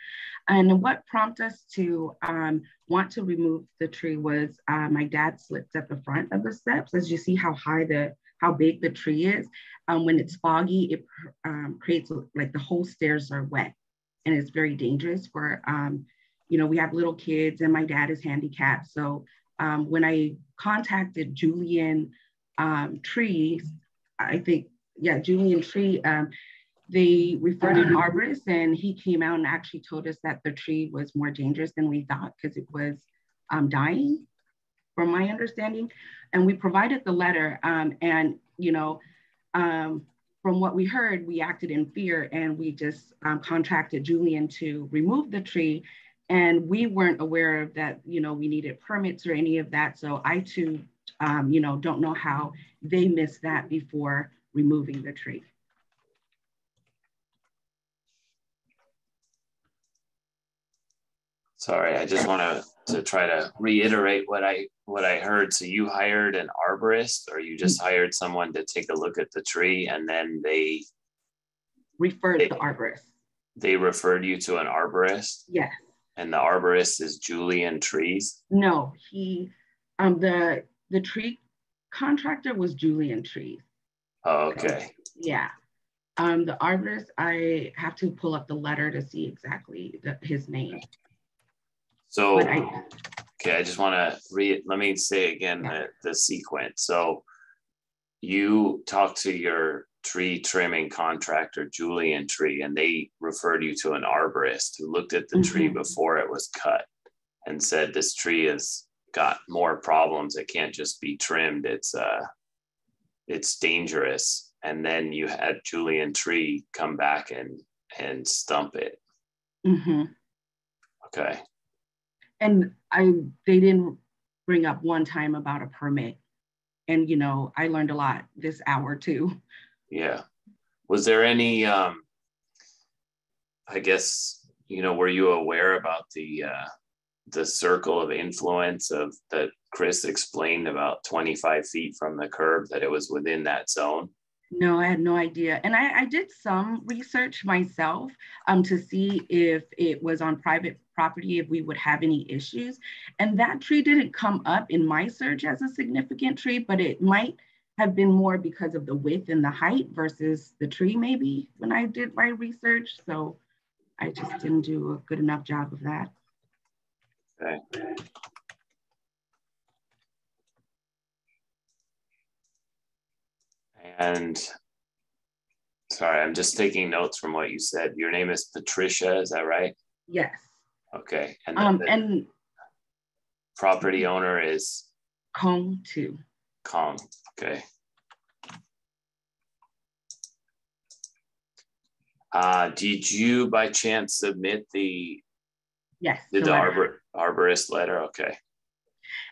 And what prompted us to want to remove the tree was my dad slipped at the front of the steps. As you see how big the tree is. When it's foggy, it creates like the whole stairs are wet, and it's very dangerous for, we have little kids and my dad is handicapped. So when I contacted Julian Trees, Julian Tree, they referred an arborist, and he came out and actually told us that the tree was more dangerous than we thought because it was dying, from my understanding. And we provided the letter, from what we heard, we acted in fear, and we just contracted Julian to remove the tree. And we weren't aware of that, we needed permits or any of that. So I too, don't know how they missed that before removing the tree. Sorry, I just want to try to reiterate what I heard. So you hired an arborist, or you just hired someone to take a look at the tree, and then they referred the arborist. They referred you to an arborist? Yes. And the arborist is Julian Trees? No, he, the tree contractor was Julian Trees. Oh, okay. Yeah. The arborist, I have to pull up the letter to see exactly his name. So, okay, I just want to let me say again the sequence. So you talked to your tree trimming contractor, Julian Tree, and they referred you to an arborist who looked at the tree before it was cut and said, this tree has got more problems. It can't just be trimmed. It's dangerous. And then you had Julian Tree come back and stump it. Okay. And they didn't bring up one time about a permit. And, I learned a lot this hour too. Yeah. Was there any, I guess, were you aware about the circle of influence that Chris explained about 25 feet from the curb, that it was within that zone? No, I had no idea. And I did some research myself to see if it was on private property, if we would have any issues. And that tree didn't come up in my search as a significant tree, but it might have been more because of the width and the height versus the tree maybe when I did my research. So I just didn't do a good enough job of that. Okay. And sorry, I'm just taking notes from what you said. Your name is Patricia, is that right? Yes. Okay. And the property owner is? Kong Tu. Kong, okay. Did you by chance submit the arborist letter? Okay.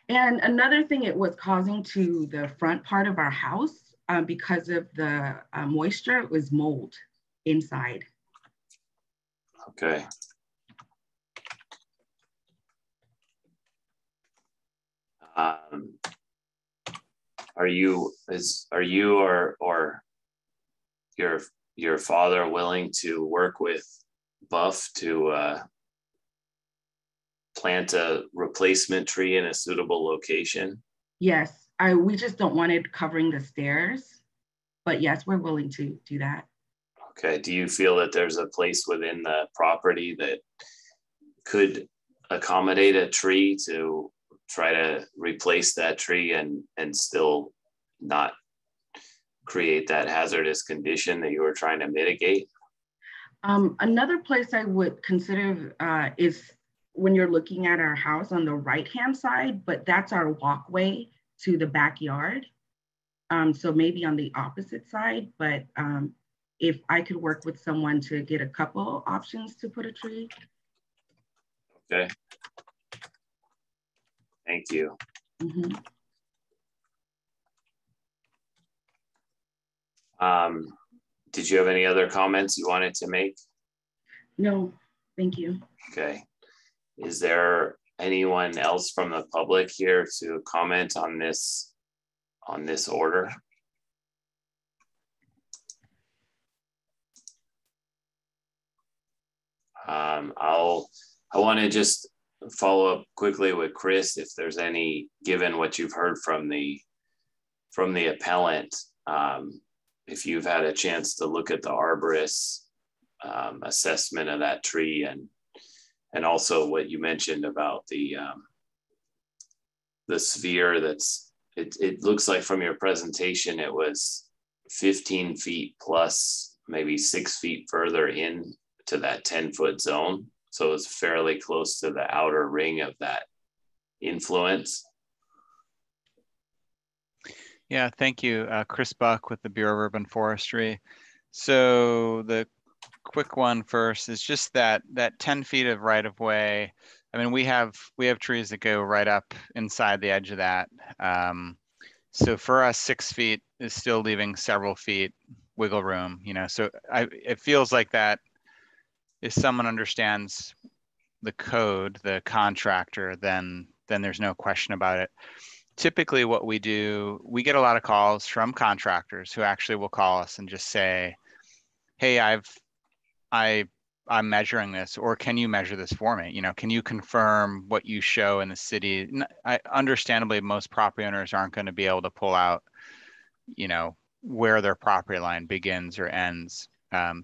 And another thing, it was causing to the front part of our house because of the moisture, it was mold inside. Okay. Are you or your father willing to work with Buff to plant a replacement tree in a suitable location? Yes, we just don't want it covering the stairs, but yes, we're willing to do that. Okay, do you feel that there's a place within the property that could accommodate a tree to try to replace that tree and still not create that hazardous condition that you were trying to mitigate? Another place I would consider is when you're looking at our house on the right-hand side, but that's our walkway to the backyard. So maybe on the opposite side, but if I could work with someone to get a couple options to put a tree. Okay. Thank you. Mm-hmm. Did you have any other comments you wanted to make? No, thank you. Okay. Is there anyone else from the public here to comment on this order? I want to just follow up quickly with Chris, if there's any, given what you've heard from the appellant, if you've had a chance to look at the arborist assessment of that tree, and also what you mentioned about the sphere that's, it looks like from your presentation, it was 15 feet plus maybe 6 feet further in to that 10-foot zone. So it's fairly close to the outer ring of that influence. Yeah, thank you. Chris Buck with the Bureau of Urban Forestry. So the quick one first is just that 10 feet of right of way. I mean, we have trees that go right up inside the edge of that. So for us, 6 feet is still leaving several feet wiggle room, you know. So it feels like that if someone understands the code, the contractor, then there's no question about it. Typically what we do, we get a lot of calls from contractors who actually will call us and just say, hey, I'm measuring this, or can you measure this for me? You know, can you confirm what you show in the city? Understandably, most property owners aren't going to be able to pull out, you know, where their property line begins or ends.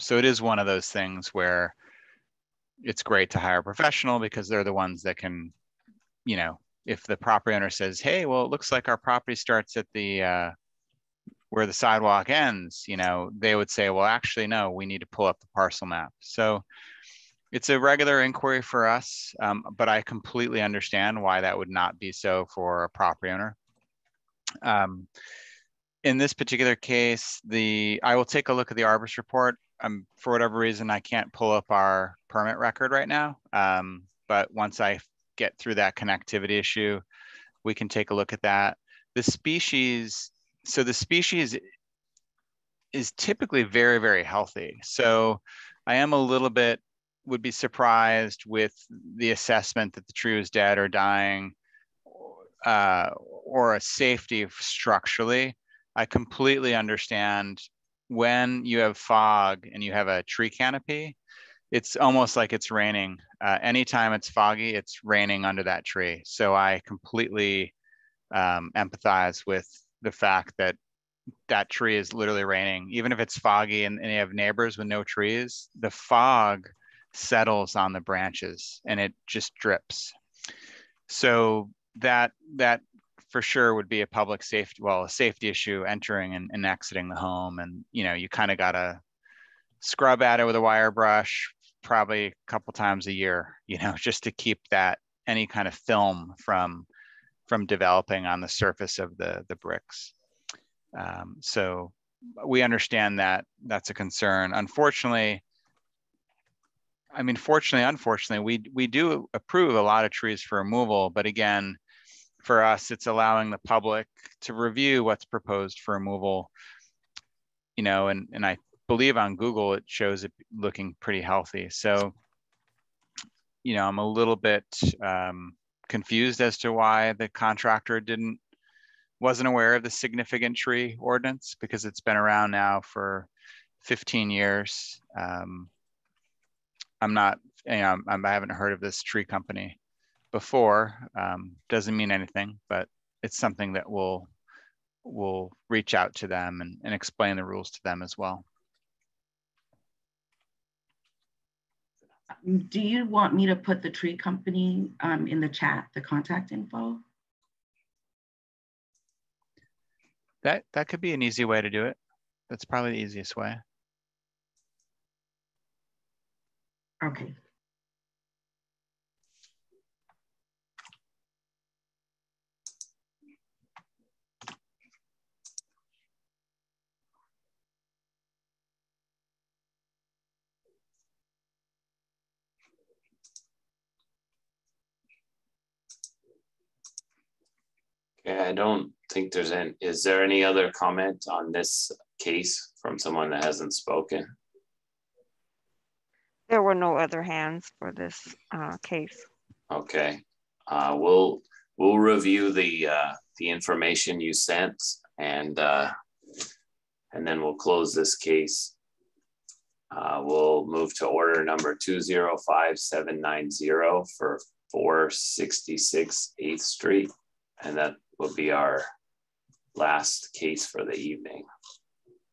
So it is one of those things where it's great to hire a professional because they're the ones that can, you know, if the property owner says, hey, well, it looks like our property starts at the where the sidewalk ends, you know, they would say, well, actually, no, we need to pull up the parcel map. So it's a regular inquiry for us, but I completely understand why that would not be so for a property owner. In this particular case, I will take a look at the arborist report. For whatever reason, I can't pull up our permit record right now. But once I get through that connectivity issue, we can take a look at that. The species is typically very, very healthy. So I am a little bit, would be surprised with the assessment that the tree was dead or dying, or a safety structurally. I completely understand when you have fog and you have a tree canopy, it's almost like it's raining. Anytime it's foggy, it's raining under that tree. So I completely empathize with the fact that that tree is literally raining. Even if it's foggy and you have neighbors with no trees, the fog settles on the branches and it just drips. So that for sure would be a public safety, well, a safety issue entering and exiting the home. And, you know, you kind of got to scrub at it with a wire brush probably a couple times a year, you know, just to keep that any kind of film from developing on the surface of the bricks. So we understand that that's a concern. Unfortunately, unfortunately, we do approve a lot of trees for removal, but again, for us, it's allowing the public to review what's proposed for removal, you know, and I believe on Google, it shows it looking pretty healthy. So, you know, I'm a little bit confused as to why the contractor wasn't aware of the significant tree ordinance, because it's been around now for 15 years. I'm not, you know, I haven't heard of this tree company before. Doesn't mean anything, but it's something that we'll reach out to them and explain the rules to them as well. Do you want me to put the tree company in the chat, the contact info? That could be an easy way to do it. That's probably the easiest way. Okay. Okay, I don't think there's any, is there any other comment on this case from someone that hasn't spoken? There were no other hands for this case. Okay, we'll review the information you sent, and then we'll close this case. We'll move to order number 205790 for 466 8th Street, and that will be our last case for the evening,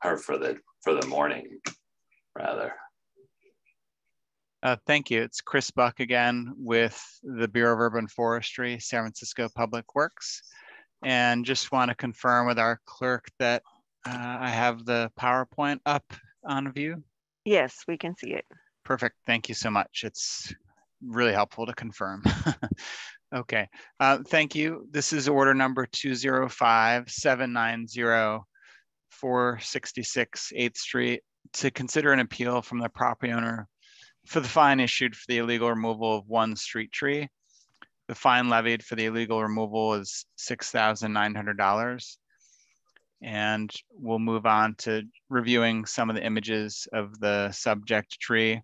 or for the morning, rather. Thank you. It's Chris Buck again with the Bureau of Urban Forestry, San Francisco Public Works. And just want to confirm with our clerk that I have the PowerPoint up on view. Yes, we can see it. Perfect. Thank you so much. It's really helpful to confirm. Okay. Thank you. This is order number 205790 466 8th Street to consider an appeal from the property owner for the fine issued for the illegal removal of one street tree. The fine levied for the illegal removal is $6,900. And we'll move on to reviewing some of the images of the subject tree.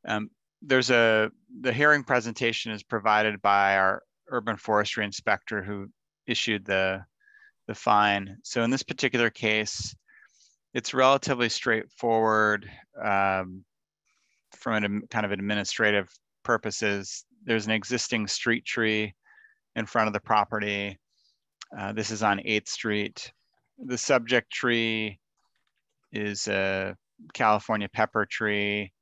The hearing presentation is provided by our urban forestry inspector who issued the fine. So in this particular case, it's relatively straightforward from a kind of administrative purposes. There's an existing street tree in front of the property. This is on 8th Street. The subject tree is a California pepper tree,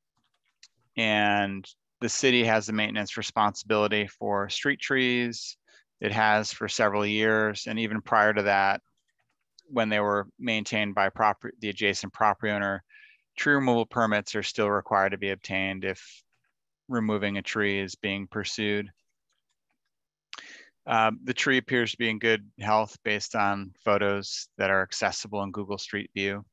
and the city has the maintenance responsibility for street trees. It has for several years, and even prior to that, when they were maintained by the adjacent property owner, tree removal permits are still required to be obtained if removing a tree is being pursued. The tree appears to be in good health based on photos that are accessible in Google Street View.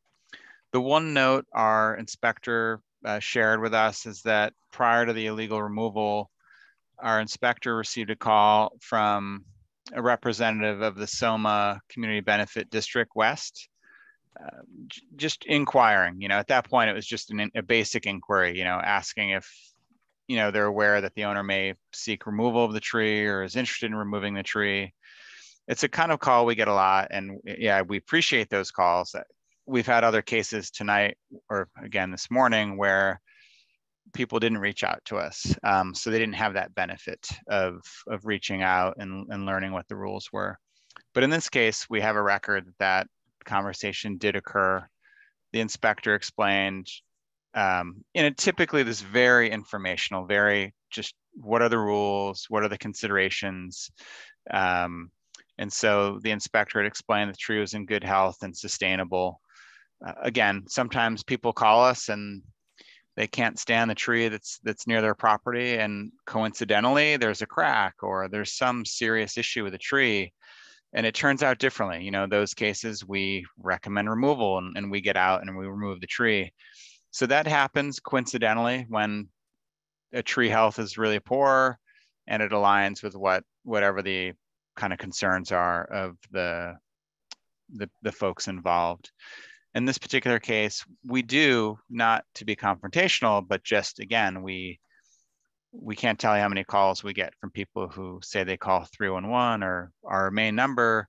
The one note our inspector shared with us is that prior to the illegal removal, our inspector received a call from a representative of the Soma Community Benefit District West, just inquiring. At that point, it was just a basic inquiry, asking if they're aware that the owner may seek removal of the tree or is interested in removing the tree. It's a kind of call we get a lot, and yeah, we appreciate those calls. We've had other cases tonight, or again this morning, where people didn't reach out to us. So they didn't have that benefit of reaching out and learning what the rules were. But in this case, we have a record that conversation did occur. The inspector explained, typically this very informational, very just what are the rules, what are the considerations. And so the inspector had explained the tree was in good health and sustainable. Again, sometimes people call us and they can't stand the tree that's near their property, and coincidentally there's a crack or there's some serious issue with the tree, and it turns out differently. Those cases we recommend removal, and we get out and we remove the tree. So that happens coincidentally when a tree health is really poor and it aligns with whatever the kind of concerns are of the folks involved. In this particular case, we do, not to be confrontational, but just again, we can't tell you how many calls we get from people who say they call 311 or our main number.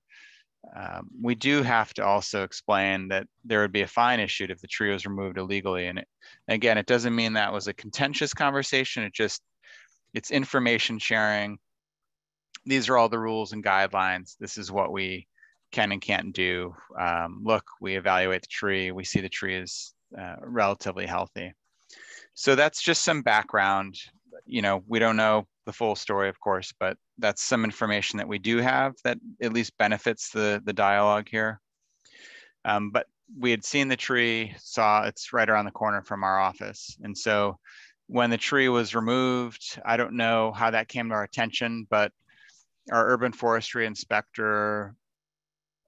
We do have to also explain that there would be a fine issued if the tree was removed illegally. And again, it doesn't mean that was a contentious conversation. It's information sharing. These are all the rules and guidelines. This is what we can and can't do. Look, we evaluate the tree. We see the tree is relatively healthy. So that's just some background. We don't know the full story, of course, but that's some information that we do have that at least benefits the dialogue here. But we had seen the tree, saw it's right around the corner from our office. And so when the tree was removed, I don't know how that came to our attention, but our urban forestry inspector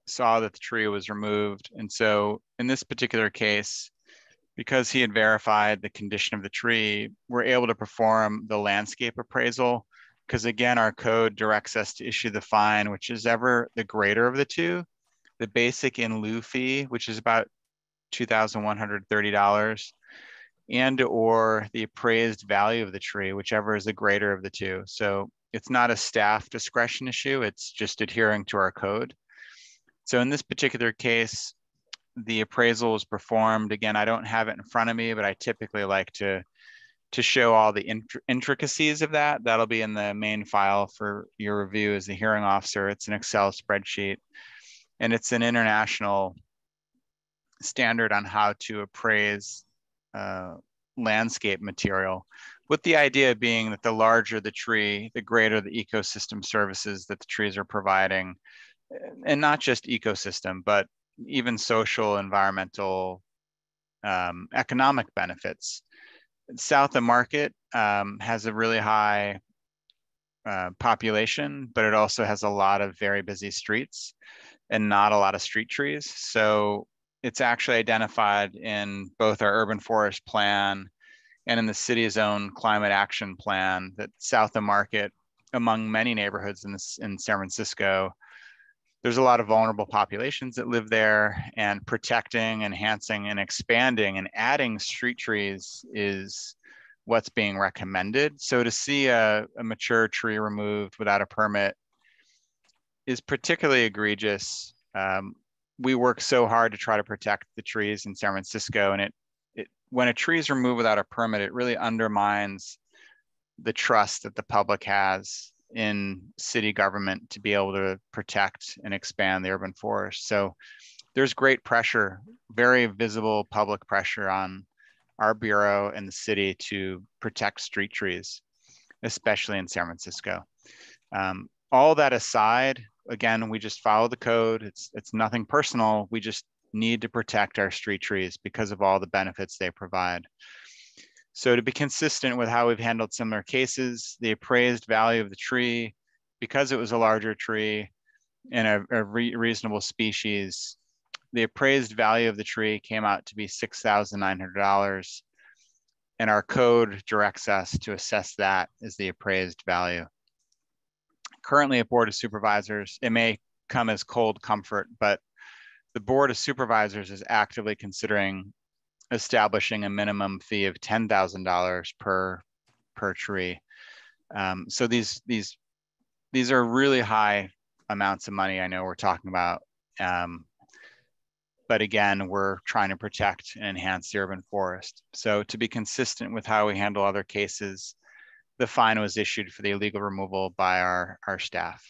saw that the tree was removed. And so in this particular case, because he had verified the condition of the tree, we're able to perform the landscape appraisal, because again, our code directs us to issue the fine, which is ever the greater of the two, the basic in lieu fee, which is about $2,130, and or the appraised value of the tree, whichever is the greater of the two. So it's not a staff discretion issue, it's just adhering to our code. So in this particular case, the appraisal was performed. Again, I don't have it in front of me, but I typically like to show all the intricacies of that. That'll be in the main file for your review as the hearing officer. It's an Excel spreadsheet, and it's an international standard on how to appraise landscape material, with the idea being that the larger the tree, the greater the ecosystem services that the trees are providing, and not just ecosystem, but even social, environmental, economic benefits. South of Market has a really high population, but it also has a lot of very busy streets and not a lot of street trees. So it's actually identified in both our urban forest plan and in the city's own climate action plan that south of Market, among many neighborhoods in San Francisco, there's a lot of vulnerable populations that live there, and protecting, enhancing, and expanding and adding street trees is what's being recommended. So to see a mature tree removed without a permit is particularly egregious. We work so hard to try to protect the trees in San Francisco, and when a tree is removed without a permit, it really undermines the trust that the public has in city government to be able to protect and expand the urban forest. So there's great pressure, very visible public pressure on our bureau and the city to protect street trees, especially in San Francisco. All that aside, again, we just follow the code. It's nothing personal. We just need to protect our street trees because of all the benefits they provide. So to be consistent with how we've handled similar cases, the appraised value of the tree, because it was a larger tree and a reasonable species, the appraised value of the tree came out to be $6,900. And our code directs us to assess that as the appraised value. Currently at Board of Supervisors, it may come as cold comfort, but the Board of Supervisors is actively considering establishing a minimum fee of $10,000 per tree. So these are really high amounts of money. I know we're talking about, but again, we're trying to protect and enhance the urban forest. So to be consistent with how we handle other cases, the fine was issued for the illegal removal by our staff.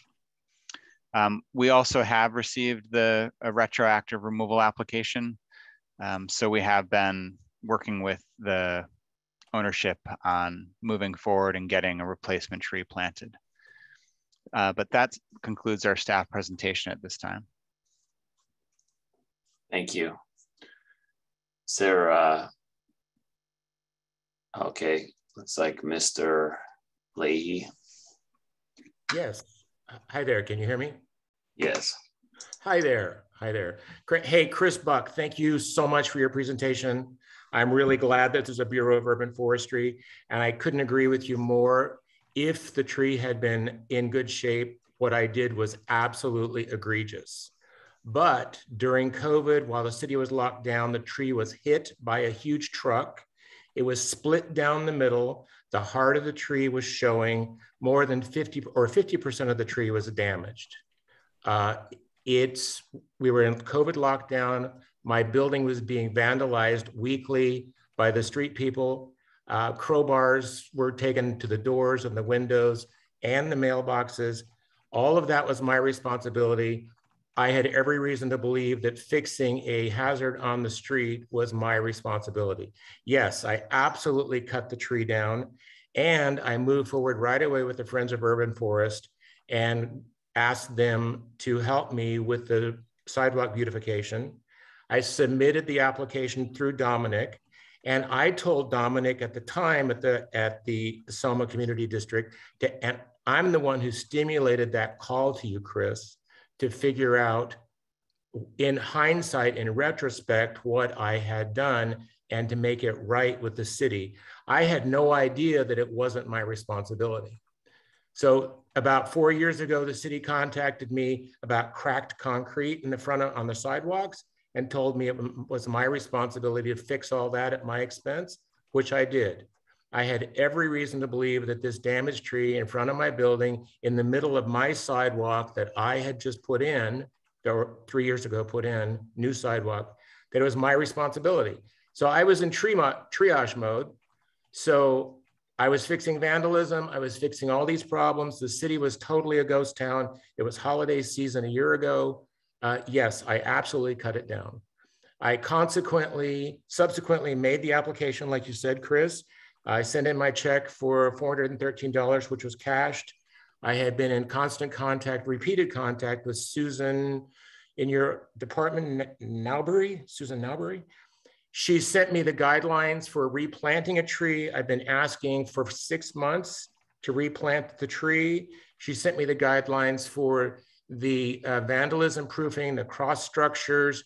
We also have received a retroactive removal application. So we have been working with the ownership on moving forward and getting a replacement tree planted. But that concludes our staff presentation at this time. Thank you. Sarah, okay, looks like Mr. Leahy. Yes. Hi there, can you hear me? Yes. Hi there. Hi there. Hey, Chris Buck, thank you so much for your presentation. I'm really glad that there's a Bureau of Urban Forestry, and I couldn't agree with you more. If the tree had been in good shape, what I did was absolutely egregious. But during COVID, while the city was locked down, the tree was hit by a huge truck. It was split down the middle. The heart of the tree was showing. More than 50% of the tree was damaged. We were in COVID lockdown. My building was being vandalized weekly by the street people. Crowbars were taken to the doors and the windows and the mailboxes. All of that was my responsibility. I had every reason to believe that fixing a hazard on the street was my responsibility. Yes, I absolutely cut the tree down. And I moved forward right away with the Friends of Urban Forest and asked them to help me with the sidewalk beautification. I submitted the application through Dominic, and I told Dominic at the time at the Soma Community District, and I'm the one who stimulated that call to you, Chris, to figure out in hindsight, in retrospect, what I had done and to make it right with the city. I had no idea that it wasn't my responsibility. So about 4 years ago, the city contacted me about cracked concrete in the front on the sidewalks and told me it was my responsibility to fix all that at my expense, which I did. I had every reason to believe that this damaged tree in front of my building in the middle of my sidewalk that I had just put in, or 3 years ago put in, new sidewalk, that it was my responsibility. So I was in triage mode. So I was fixing vandalism. I was fixing all these problems. The city was totally a ghost town. It was holiday season a year ago. Yes, I absolutely cut it down. I subsequently made the application, like you said, Chris. I sent in my check for $413, which was cashed. I had been in constant contact, repeated contact with Susan in your department, Susan Nowbury. She sent me the guidelines for replanting a tree. I've been asking for 6 months to replant the tree. She sent me the guidelines for the vandalism proofing, the cross structures,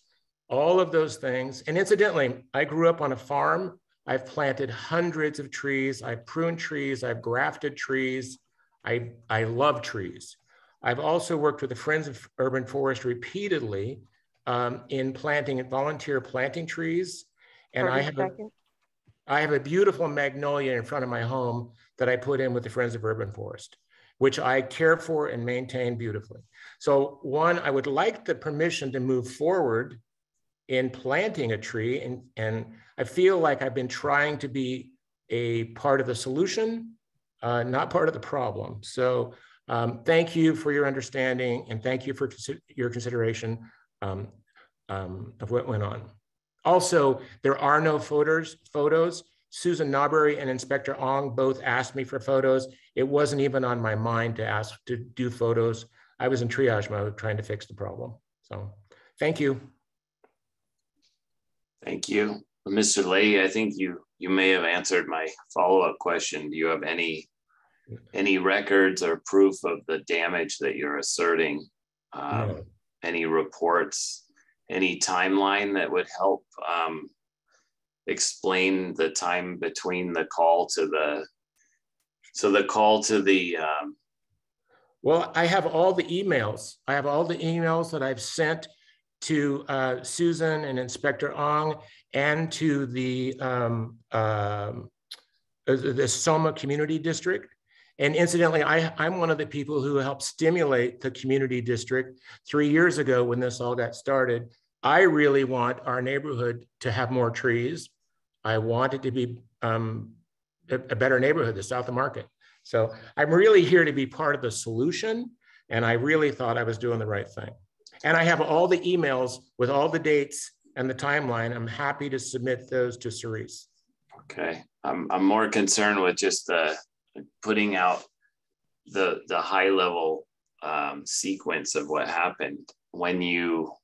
all of those things. And incidentally, I grew up on a farm. I've planted hundreds of trees. I've pruned trees. I've grafted trees. I love trees. I've also worked with the Friends of Urban Forest repeatedly in volunteer planting trees. And I have a beautiful magnolia in front of my home that I put in with the Friends of Urban Forest, which I care for and maintain beautifully. So one, I would like the permission to move forward in planting a tree. And I feel like I've been trying to be a part of the solution, not part of the problem. So thank you for your understanding and thank you for your consideration of what went on. Also, there are no photos. Susan Nowbury and Inspector Ong both asked me for photos. It wasn't even on my mind to ask to do photos. I was in triage mode trying to fix the problem. So thank you. Thank you. Mr. Leahy, I think you may have answered my follow-up question. Do you have any records or proof of the damage that you're asserting? No. Any reports, any timeline that would help explain the time between the call to the, well, I have all the emails. I have all the emails that I've sent to Susan and Inspector Ong and to the Soma Community District. And incidentally, I'm one of the people who helped stimulate the community district 3 years ago when this all got started. I really want our neighborhood to have more trees. I want it to be a better neighborhood, the South of Market. So I'm really here to be part of the solution. And I really thought I was doing the right thing. And I have all the emails with all the dates and the timeline. I'm happy to submit those to Cerise. Okay, I'm more concerned with just putting out the high level sequence of what happened when you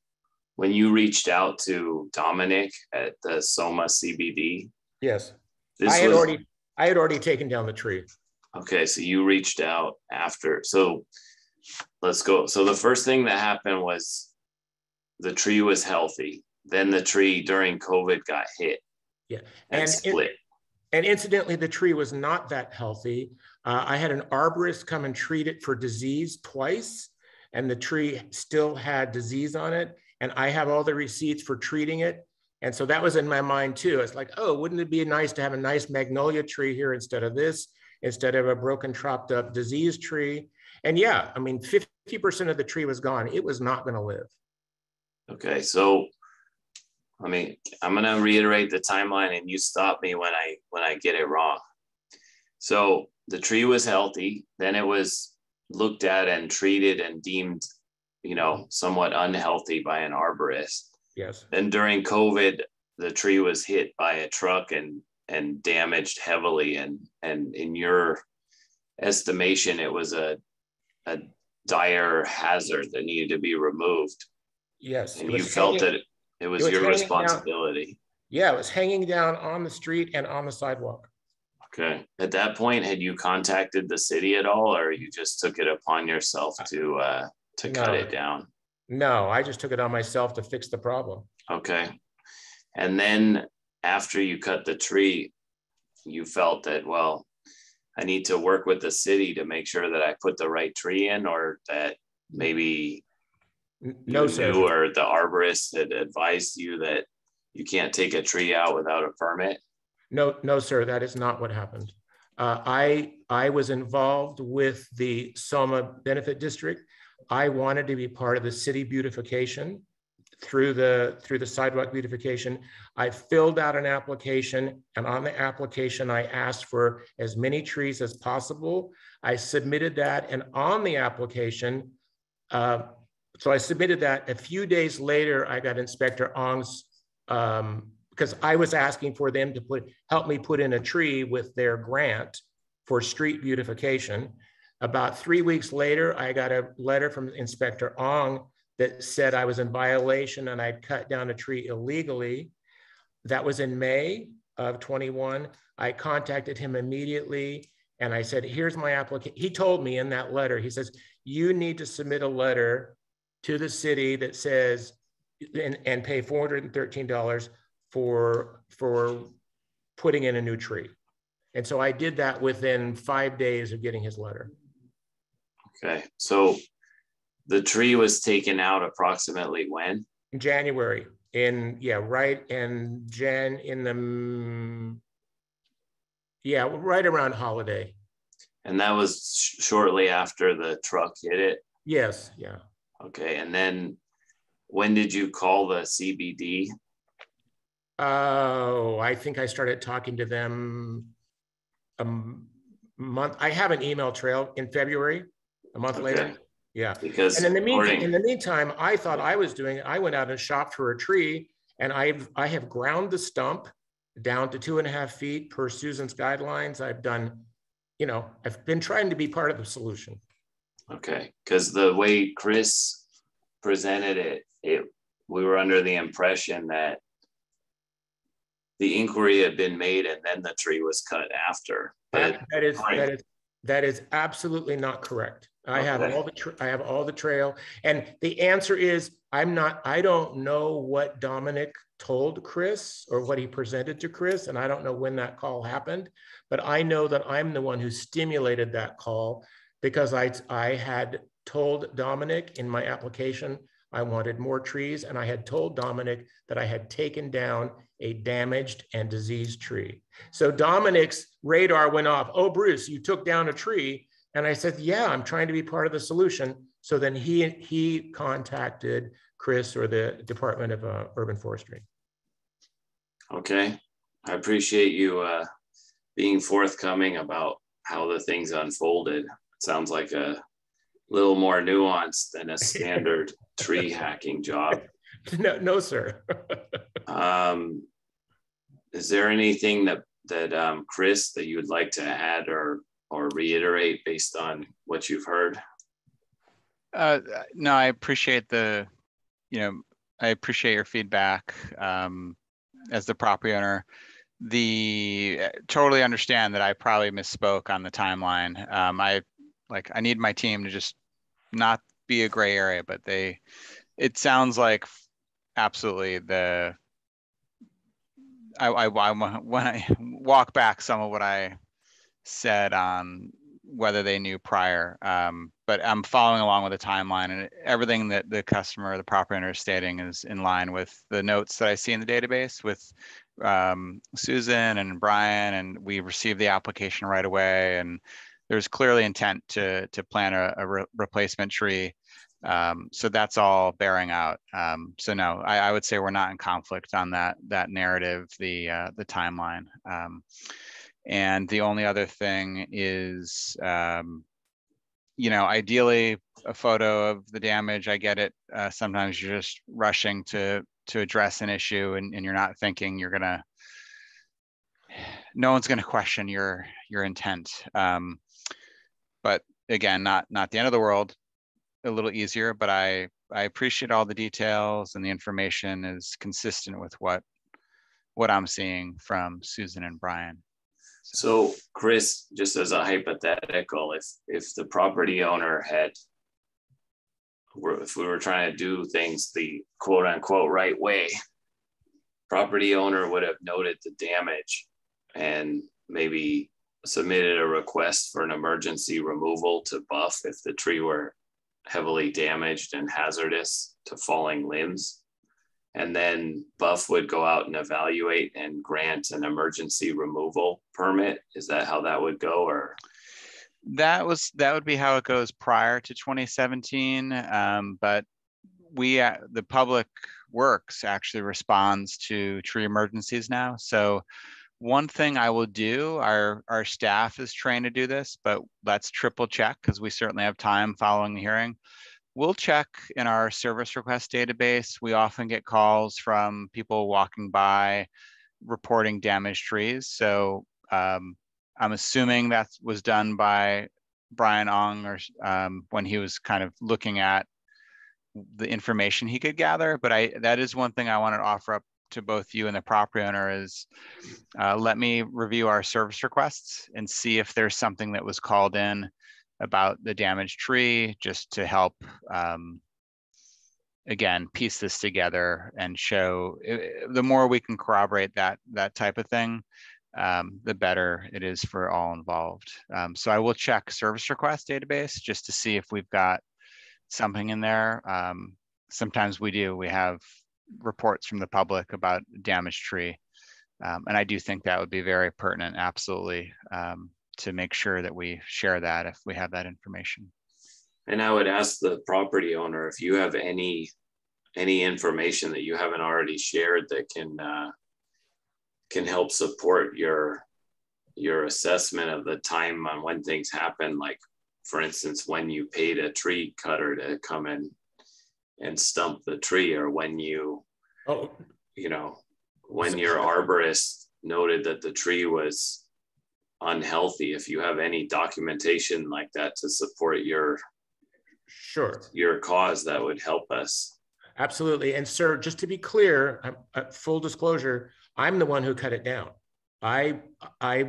reached out to Dominic at the Soma CBD. Yes, I had already taken down the tree. Okay, so you reached out after. So let's go. So the first thing that happened was the tree was healthy. Then the tree during COVID got hit. Yeah, and split. And incidentally, the tree was not that healthy. I had an arborist come and treat it for disease twice, and the tree still had disease on it. And I have all the receipts for treating it. And so that was in my mind too. It's like, oh, wouldn't it be nice to have a nice magnolia tree here instead of this, instead of a broken, chopped up disease tree? And yeah, I mean, 50% of the tree was gone. It was not going to live. Okay, so I mean, I'm going to reiterate the timeline and you stop me when I get it wrong. So the tree was healthy. Then it was looked at and treated and deemed, somewhat unhealthy by an arborist. Yes. Then during COVID, the tree was hit by a truck and and damaged heavily, and in your estimation, it was a dire hazard that needed to be removed. Yes. And you felt that it was your responsibility. Yeah, it was hanging down on the street and on the sidewalk. Okay. At that point, had you contacted the city at all, or you just took it upon yourself to cut it down? No, I just took it on myself to fix the problem. Okay. And then after you cut the tree, you felt that, well, I need to work with the city to make sure that I put the right tree in, or that maybe No, sir. you or the arborist had advised you that you can't take a tree out without a permit? No, sir, that is not what happened. I was involved with the Soma Benefit District. I wanted to be part of the city beautification through the sidewalk beautification. I filled out an application, and on the application, I asked for as many trees as possible. I submitted that, and on the application, so I submitted that. A few days later, I got Inspector Ong's, because I was asking for them to help me put in a tree with their grant for street beautification. About 3 weeks later, I got a letter from Inspector Ong that said I was in violation and I'd cut down a tree illegally. That was in May of 21. I contacted him immediately and I said, here's my application. He told me in that letter, he says, you need to submit a letter to the city that says, and pay $413 for putting in a new tree. And so I did that within 5 days of getting his letter. Okay, so the tree was taken out approximately when? In January, right around holiday. And that was shortly after the truck hit it? Yes, yeah. Okay, and then when did you call the CBD? Oh, I think I started talking to them a month. I have an email trail in February, a month later. Yeah. Because and in the meantime, I thought I went out and shopped for a tree, and I have ground the stump down to 2.5 feet per Susan's guidelines. I've done, I've been trying to be part of the solution. Okay, because the way Chris presented it, we were under the impression that the inquiry had been made and then the tree was cut after. That is absolutely not correct. I have all the trail, and the answer is I don't know what Dominic told Chris or what he presented to Chris, and I don't know when that call happened, but I know that I'm the one who stimulated that call because I had told Dominic in my application I wanted more trees, and I had told Dominic that I had taken down a damaged and diseased tree. So Dominic's radar went off. Oh, Bruce, you took down a tree. And I said, yeah, I'm trying to be part of the solution. So then he contacted Chris or the Department of Urban Forestry. Okay, I appreciate you being forthcoming about how the things unfolded. It sounds like a little more nuanced than a standard tree hacking job. No, sir. Is there anything that Chris, that you would like to add or reiterate based on what you've heard? No, I appreciate I appreciate your feedback as the property owner. Totally understand that I probably misspoke on the timeline. I need my team to just not be a gray area, but it sounds like absolutely I when I walk back some of what I said on whether they knew prior, but I'm following along with the timeline, and everything that the customer, the property owner is stating is in line with the notes that I see in the database with Susan and Brian, and we received the application right away, and there's clearly intent to plant a replacement tree. So that's all bearing out. So no, I would say we're not in conflict on that narrative, the timeline. And the only other thing is, ideally a photo of the damage. I get it. Sometimes you're just rushing to address an issue, and you're not thinking you're gonna no one's going to question your intent. But again, not the end of the world, a little easier, but I appreciate all the details, and the information is consistent with what I'm seeing from Susan and Brian. So Chris, just as a hypothetical, if the property owner if we were trying to do things the quote unquote right way, property owner would have noted the damage and maybe submitted a request for an emergency removal to buff if the tree were heavily damaged and hazardous to falling limbs. And then buff would go out and evaluate and grant an emergency removal permit. Is that how that would go? Or that would be how it goes prior to 2017. But the Public Works actually responds to tree emergencies now. So one thing I will do, our staff is trained to do this, but let's triple check, because we certainly have time following the hearing. We'll check in our service request database. We often get calls from people walking by reporting damaged trees. So I'm assuming that was done by Brian Ong, or when he was kind of looking at the information he could gather. But that is one thing I wanted to offer up to both you and the property owner is let me review our service requests and see if there's something that was called in about the damaged tree, just to help again piece this together and show. The more we can corroborate that type of thing, the better it is for all involved. So I will check service request database just to see if we've got something in there. Sometimes we do. We have reports from the public about damaged tree, and I do think that would be very pertinent, absolutely, to make sure that we share that if we have that information. And I would ask the property owner if you have any information that you haven't already shared that can help support your assessment of the time on when things happen. Like, for instance, when you paid a tree cutter to come in and stump the tree, or when when your arborist noted that the tree was unhealthy. If you have any documentation like that to support your cause, that would help us. Absolutely. And sir, just to be clear, full disclosure, I'm the one who cut it down. I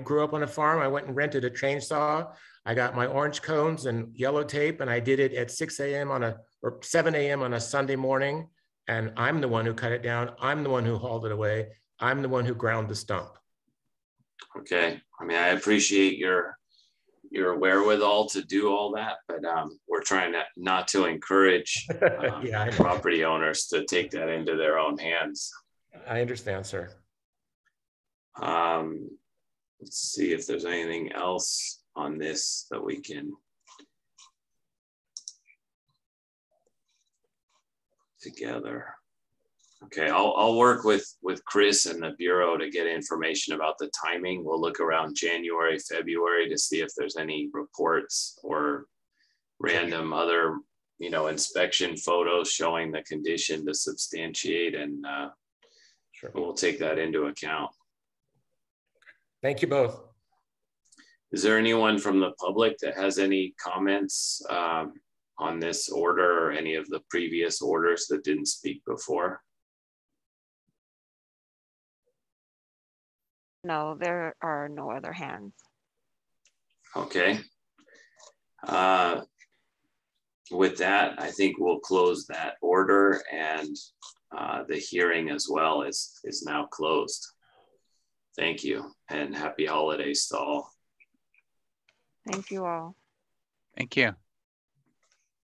grew up on a farm. I went and rented a chainsaw. I got my orange cones and yellow tape, and I did it at 6 a.m. or 7 a.m. on a Sunday morning. And I'm the one who cut it down. I'm the one who hauled it away. I'm the one who ground the stump. Okay. I mean, I appreciate your wherewithal to do all that, but we're trying not to encourage property owners to take that into their own hands. I understand, sir. Let's see if there's anything else on this that we can together. Okay, I'll work with Chris and the Bureau to get information about the timing. We'll look around January, February to see if there's any reports or random other, inspection photos showing the condition to substantiate, and we'll take that into account. Thank you both. Is there anyone from the public that has any comments on this order or any of the previous orders that didn't speak before? No, there are no other hands. Okay. With that, I think we'll close that order, and the hearing as well is now closed. Thank you, and happy holidays to all. Thank you all. Thank you.